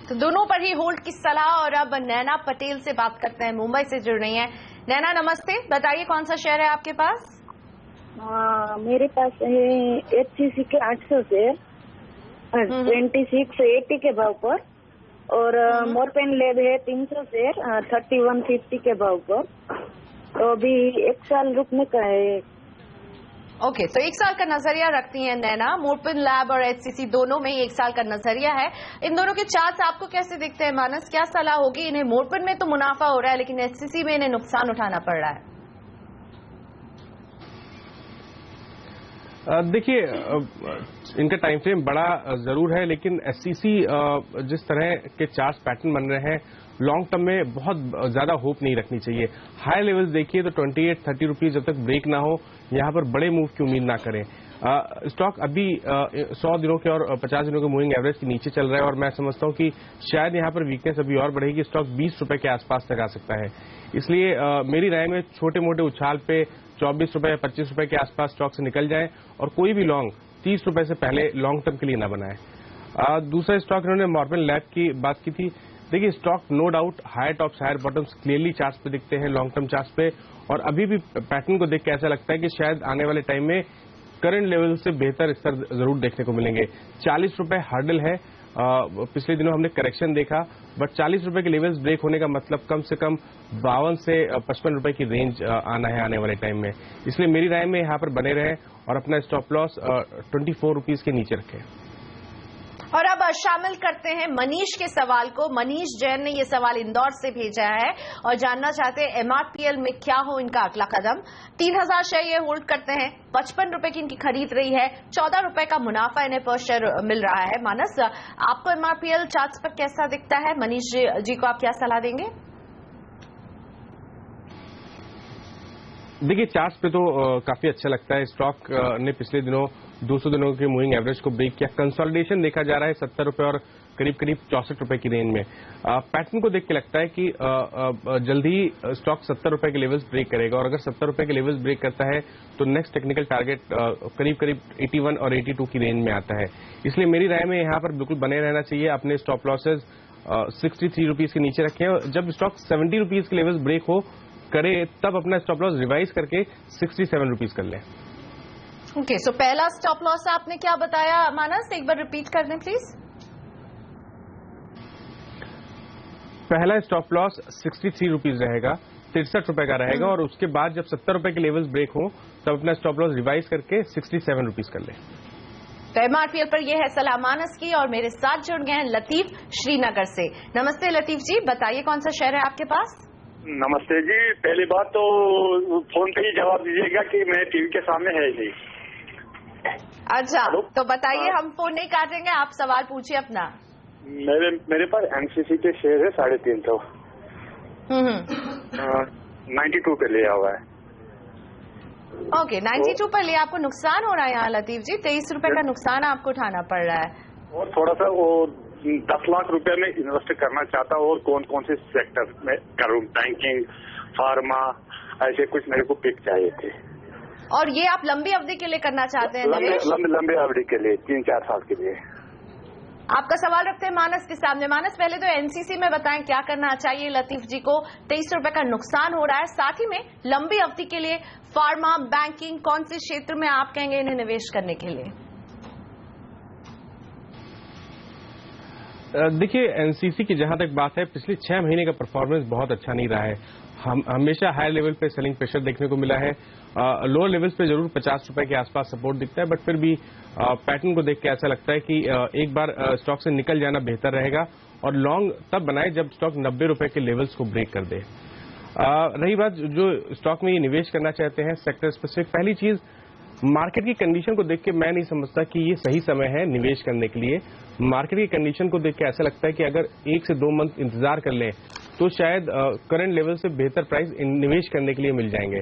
तो दोनों पर ही होल्ड की सलाह। और अब नैना पटेल से बात करते हैं, मुंबई से जुड़ रही हैं। नैना नमस्ते, बताइए कौन सा शेयर है आपके पास? मेरे पास है HCC के 800 शेयर 2680 के भाव पर, और मोरपेन लैब है 300 शेयर 3150 के भाव पर। तो अभी 1 साल रुकने का है। ओके, तो 1 साल का नजरिया रखती हैं नैना। मोरपिन लैब और HCC दोनों में ही 1 साल का नजरिया है। इन दोनों के चार्ट्स आपको कैसे दिखते हैं मानस? क्या सलाह होगी? इन्हें मोरपिन में तो मुनाफा हो रहा है, लेकिन HCC में इन्हें नुकसान उठाना पड़ रहा है। देखिए, इनका टाइम फ्रेम बड़ा जरूर है, लेकिन HCC जिस तरह के चार्ट पैटर्न बन रहे हैं, लॉन्ग टर्म में बहुत ज्यादा होप नहीं रखनी चाहिए। हाई लेवल्स देखिए तो 28-30 रुपीज जब तक ब्रेक ना हो, यहाँ पर बड़े मूव की उम्मीद ना करें। स्टॉक अभी 100 दिनों के और 50 दिनों के मूविंग एवरेज के नीचे चल रहा है, और मैं समझता हूँ कि शायद यहाँ पर वीकनेस अभी और बढ़ेगी, स्टॉक 20 रुपए के आसपास तक आ सकता है। इसलिए मेरी राय में छोटे मोटे उछाल पे 24 रुपए या 25 रुपए के आसपास स्टॉक से निकल जाए, और कोई भी लॉन्ग 30 रुपए से पहले लॉन्ग टर्म के लिए ना बनाए। दूसरा स्टॉक इन्होंने मोरपिन लैब की बात की थी। देखिए, stock no doubt higher tops higher bottoms clearly charts पे दिखते हैं, लॉन्ग टर्म चार्ट्स पे, और अभी भी पैटर्न को देख के ऐसा लगता है कि शायद आने वाले टाइम में करंट लेवल से बेहतर स्तर जरूर देखने को मिलेंगे। 40 रुपए हर्डल है, पिछले दिनों हमने करेक्शन देखा, बट 40 रुपए के लेवल्स ब्रेक होने का मतलब कम से कम 52 से 55 रुपए की रेंज आना है आने वाले टाइम में। इसलिए मेरी राय में यहाँ पर बने रहे और अपना स्टॉप लॉस 24 रुपीज के नीचे रखें। और अब शामिल करते हैं मनीष के सवाल को। मनीष जैन ने ये सवाल इंदौर से भेजा है और जानना चाहते हैं एमआरपीएल में क्या हो इनका अगला कदम। 3000 शेयर ये होल्ड करते हैं, 55 रुपए की इनकी खरीद रही है, 14 रुपए का मुनाफा इन्हें पर शेयर मिल रहा है। मानस, आपको एमआरपीएल चार्ट्स पर कैसा दिखता है? मनीष जी को आप क्या सलाह देंगे? देखिए, चार्ट्स पे तो काफी अच्छा लगता है। स्टॉक ने पिछले दिनों 200 दिनों के मूविंग एवरेज को ब्रेक किया। कंसोलिडेशन देखा जा रहा है 70 रुपए और करीब 64 रुपए की रेंज में। पैटर्न को देख के लगता है कि जल्दी ही स्टॉक 70 रुपए के लेवल्स ब्रेक करेगा और अगर 70 रुपए के लेवल्स ब्रेक करता है तो नेक्स्ट टेक्निकल टारगेट करीब 81 और 82 की रेंज में आता है। इसलिए मेरी राय में यहाँ पर बिल्कुल बने रहना चाहिए। अपने स्टॉप लॉसेज 63 रुपीज के नीचे रखें और जब स्टॉक 70 रुपीज के लेवल्स ब्रेक हो करे तब अपना स्टॉप लॉस रिवाइज करके 67 रुपीज कर लें। ओके, सो पहला स्टॉप लॉस आपने क्या बताया मानस, एक बार रिपीट कर दें प्लीज। पहला स्टॉप लॉस 63 रुपीज रहेगा, 63 रुपए का रहेगा और उसके बाद जब 70 रुपए के लेवल्स ब्रेक हो तब अपना स्टॉप लॉस रिवाइज करके 67 रुपीज कर लें। तो एमआरपीएल पर यह है सलाह मानस की और मेरे साथ जुड़ गए हैं लतीफ श्रीनगर से। नमस्ते लतीफ जी, बताइए कौन सा शेयर है आपके पास? नमस्ते जी, पहली बात तो फोन पे ही जवाब दीजिएगा कि मैं टीवी के सामने है ही नहीं। अच्छा, तो बताइए, हम फोन नहीं काटेंगे, आप सवाल पूछिए अपना। मेरे पास एमसीसी के शेयर है 350। 92 पे लिया हुआ है। ओके, 92 पर लिया, आपको नुकसान हो रहा है यहाँ लतीफ जी, 23 रुपए का नुकसान आपको उठाना पड़ रहा है। और थोड़ा सा वो 10 लाख रुपए में इन्वेस्ट करना चाहता हूँ और कौन कौन से सेक्टर में करूँ, बैंकिंग, फार्मा, ऐसे कुछ मेरे को पिक चाहिए थे। और ये आप लंबी अवधि के लिए करना चाहते हैं? लंबी अवधि के लिए, 3-4 साल के लिए। आपका सवाल रखते हैं मानस के सामने। मानस, पहले तो एनसीसी में बताएं क्या करना चाहिए लतीफ जी को। 23 रुपए का नुकसान हो रहा है, साथ ही में लंबी अवधि के लिए फार्मा, बैंकिंग, कौन से क्षेत्र में आप कहेंगे इन्हें निवेश करने के लिए? देखिए, एनसीसी की जहां तक बात है, पिछले 6 महीने का परफॉर्मेंस बहुत अच्छा नहीं रहा है। हम हमेशा हाई लेवल पे सेलिंग प्रेशर देखने को मिला है। लोअर लेवल्स पे जरूर 50 रुपए के आसपास सपोर्ट दिखता है, बट फिर भी पैटर्न को देख के ऐसा लगता है कि एक बार स्टॉक से निकल जाना बेहतर रहेगा और लॉन्ग तब बनाए जब स्टॉक 90 रुपए के लेवल्स को ब्रेक कर दे। रही बात जो स्टॉक में ये निवेश करना चाहते हैं सेक्टर स्पेसिफिक, पहली चीज मार्केट की कंडीशन को देख के मैं नहीं समझता कि ये सही समय है निवेश करने के लिए। मार्केट की कंडीशन को देख के ऐसा लगता है कि अगर 1 से 2 मंथ इंतजार कर लें तो शायद करंट लेवल से बेहतर प्राइस निवेश करने के लिए मिल जाएंगे।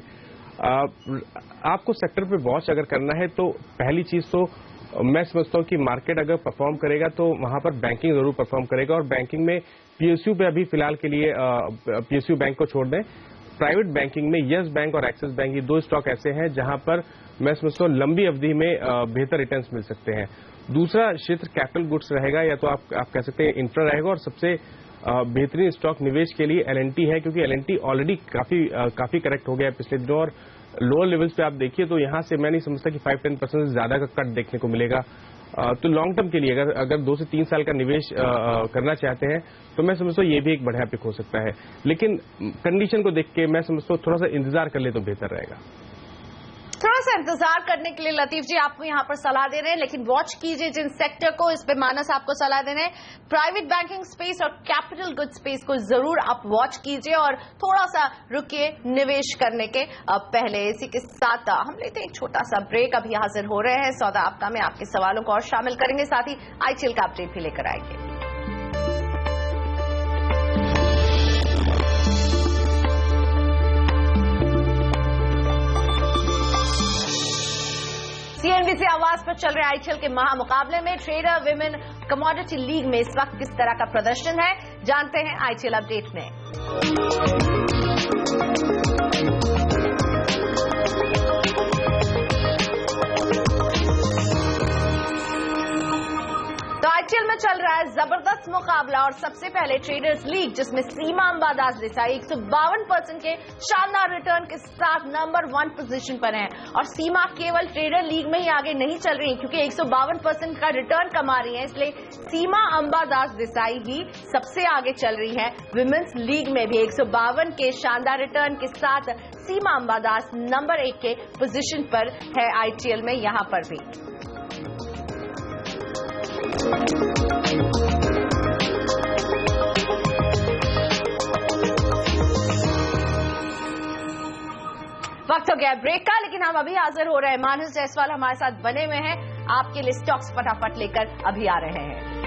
आपको सेक्टर पे वॉच अगर करना है तो पहली चीज तो मैं समझता हूँ कि मार्केट अगर परफॉर्म करेगा तो वहां पर बैंकिंग जरूर परफॉर्म करेगा और बैंकिंग में पीएसयू पे अभी फिलहाल के लिए पीएसयू बैंक को छोड़ दें। प्राइवेट बैंकिंग में यस बैंक और एक्सिस बैंक, ये 2 स्टॉक ऐसे हैं जहां पर मैं समझता हूँ लंबी अवधि में बेहतर रिटर्न्स मिल सकते हैं। दूसरा क्षेत्र कैपिटल गुड्स रहेगा या तो आप कह सकते हैं इंफ्रा रहेगा और सबसे बेहतरीन स्टॉक निवेश के लिए एलएनटी है, क्योंकि एलएनटी ऑलरेडी काफी करेक्ट हो गया है पिछले दिनों और लोअर लेवल्स पे आप देखिए तो यहां से मैं नहीं समझता कि 5-10% से ज्यादा का कट देखने को मिलेगा। तो लॉन्ग टर्म के लिए अगर 2 से 3 साल का निवेश करना चाहते हैं तो मैं समझता हूँ ये भी एक बढ़िया पिक हो सकता है, लेकिन कंडीशन को देख के मैं समझता हूँ थोड़ा सा इंतजार कर ले तो बेहतर रहेगा। थोड़ा सा इंतजार करने के लिए लतीफ जी आपको यहाँ पर सलाह दे रहे हैं, लेकिन वॉच कीजिए जिन सेक्टर को, इस पे मानस आपको सलाह दे रहे हैं। प्राइवेट बैंकिंग स्पेस और कैपिटल गुड स्पेस को जरूर आप वॉच कीजिए और थोड़ा सा रुकिए निवेश करने के पहले। इसी के साथ हम लेते हैं एक छोटा सा ब्रेक। अभी हाजिर हो रहे हैं सौदा आपका में, आपके सवालों को और शामिल करेंगे, साथ ही आईटीएल का अपडेट भी लेकर आएंगे। सीएनबीसी आवाज पर चल रहे आईटीएल के महामुकाबले में ट्रेडर विमेन कमोडिटी लीग में इस वक्त किस तरह का प्रदर्शन है, जानते हैं आईटीएल अपडेट में। तो आईटीएल में चल रहा है जबरदस्त मुकाबला और सबसे पहले ट्रेडर्स लीग, जिसमें सीमा अंबादास देसाई 152% के शानदार रिटर्न के साथ नंबर 1 पोजीशन पर हैं और सीमा केवल ट्रेडर लीग में ही आगे नहीं चल रही क्योंकि 152% का रिटर्न कमा रही है, इसलिए सीमा अंबादास देसाई ही सबसे आगे चल रही है। विमेंस लीग में भी 152 के शानदार रिटर्न के साथ सीमा अंबादास नंबर 1 के पोजीशन पर है आईटीएल में, यहां पर भी। वक्त हो गया ब्रेक का, लेकिन हम अभी हाजिर हो रहे हैं। मानस जायसवाल हमारे साथ बने हुए हैं, आपके लिए स्टॉक्स फटाफट लेकर अभी आ रहे हैं।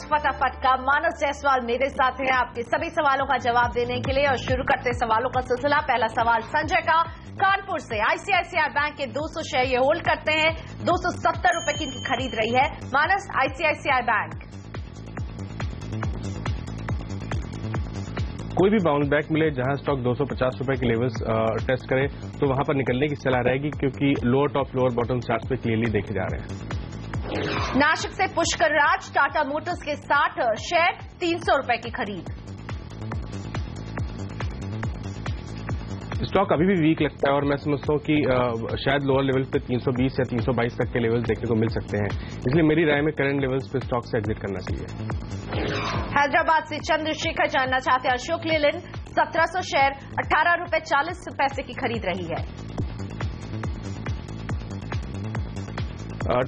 फटाफट का मानस जायसवाल मेरे साथ हैं आपके सभी सवालों का जवाब देने के लिए। और शुरू करते हैं सवालों का सिलसिला। पहला सवाल संजय का कानपुर से। आईसीआईसीआई बैंक के 200 शेयर ये होल्ड करते हैं, 270 रुपए की इनकी खरीद रही है। मानस, आईसीआईसीआई बैंक कोई भी बाउंस बैक मिले जहां स्टॉक 250 रुपए के लेवल्स टेस्ट करे तो वहां पर निकलने की सलाह रहेगी, क्योंकि lower top lower bottom chart पे क्लियरली देखे जा रहे हैं। नासिक से पुष्कर राज, टाटा मोटर्स के 60 शेयर, 300 रुपए की खरीद। स्टॉक अभी भी वीक लगता है और मैं समझता हूं कि शायद लोअर लेवल पे 320 या 322 तक के लेवल्स देखने को मिल सकते हैं, इसलिए मेरी राय में करंट लेवल्स पे स्टॉक से एग्जिट करना चाहिए। हैदराबाद से चंद्रशेखर जानना चाहते हैं अशोक लेलैंड, 1700 शेयर, 18 रुपए 40 पैसे की खरीद रही है।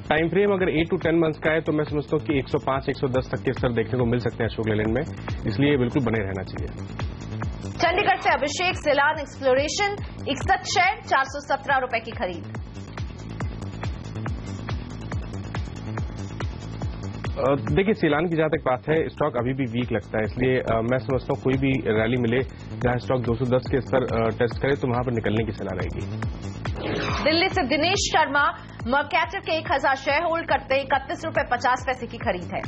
टाइम फ्रेम अगर 8 to 10 मंथ्स का है तो मैं समझता हूं कि 105 110 तक के स्तर देखने को मिल सकते हैं अशोक लेलैंड में, इसलिए बिल्कुल बने रहना चाहिए। चंडीगढ़ से अभिषेक, सिलान एक्सप्लोरेशन, 61 शेयर, 417 रुपए की खरीद। देखिए, सिलान की जहां तक बात है, स्टॉक अभी भी वीक लगता है, इसलिए मैं समझता हूं कोई भी रैली मिले जहां स्टॉक 210 के स्तर टेस्ट करे तो वहां पर निकलने की सलाह रहेगी। दिल्ली से दिनेश शर्मा, मर्कैटर के 1000 शेयर होल्ड करते, 31 रुपए 50 पैसे की खरीद है।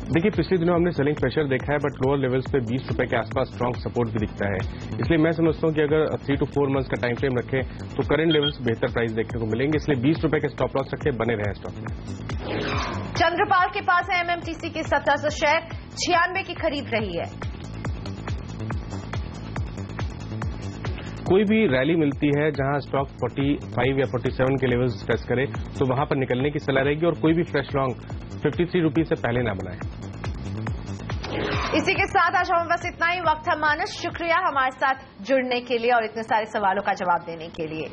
देखिए, पिछले दिनों हमने सेलिंग प्रेशर देखा है, बट लोअर लेवल्स पे 20 रुपए के आसपास स्ट्रॉन्ग सपोर्ट भी दिखता है, इसलिए मैं समझता हूं कि अगर 3 to 4 मंथ्स का टाइम फ्रेम रखें तो करंट लेवल्स बेहतर प्राइस देखने को मिलेंगे, इसलिए 20 रुपए के स्टॉप लॉस रखे बने रहे स्टॉक में। चंद्रपाल के पास है एमएमटीसी के 1700 शेयर, 96 की खरीद रही है। कोई भी रैली मिलती है जहां स्टॉक 45 या 47 के लेवल्स टेस्ट करे तो वहां पर निकलने की सलाह रहेगी, और कोई भी फ्रेश लॉन्ग 53 रुपीज से पहले ना बनाए। इसी के साथ आज हमें बस इतना ही वक्त है। मानस, शुक्रिया हमारे साथ जुड़ने के लिए और इतने सारे सवालों का जवाब देने के लिए।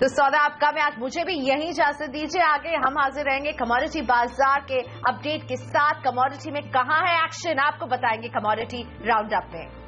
तो सौदा आपका में आज मुझे भी यही इजाजत दीजिए। आगे हम हाजिर रहेंगे कमोडिटी बाजार के अपडेट के साथ। कमोडिटी में कहां है एक्शन, आपको बताएंगे कमोडिटी राउंड अप में।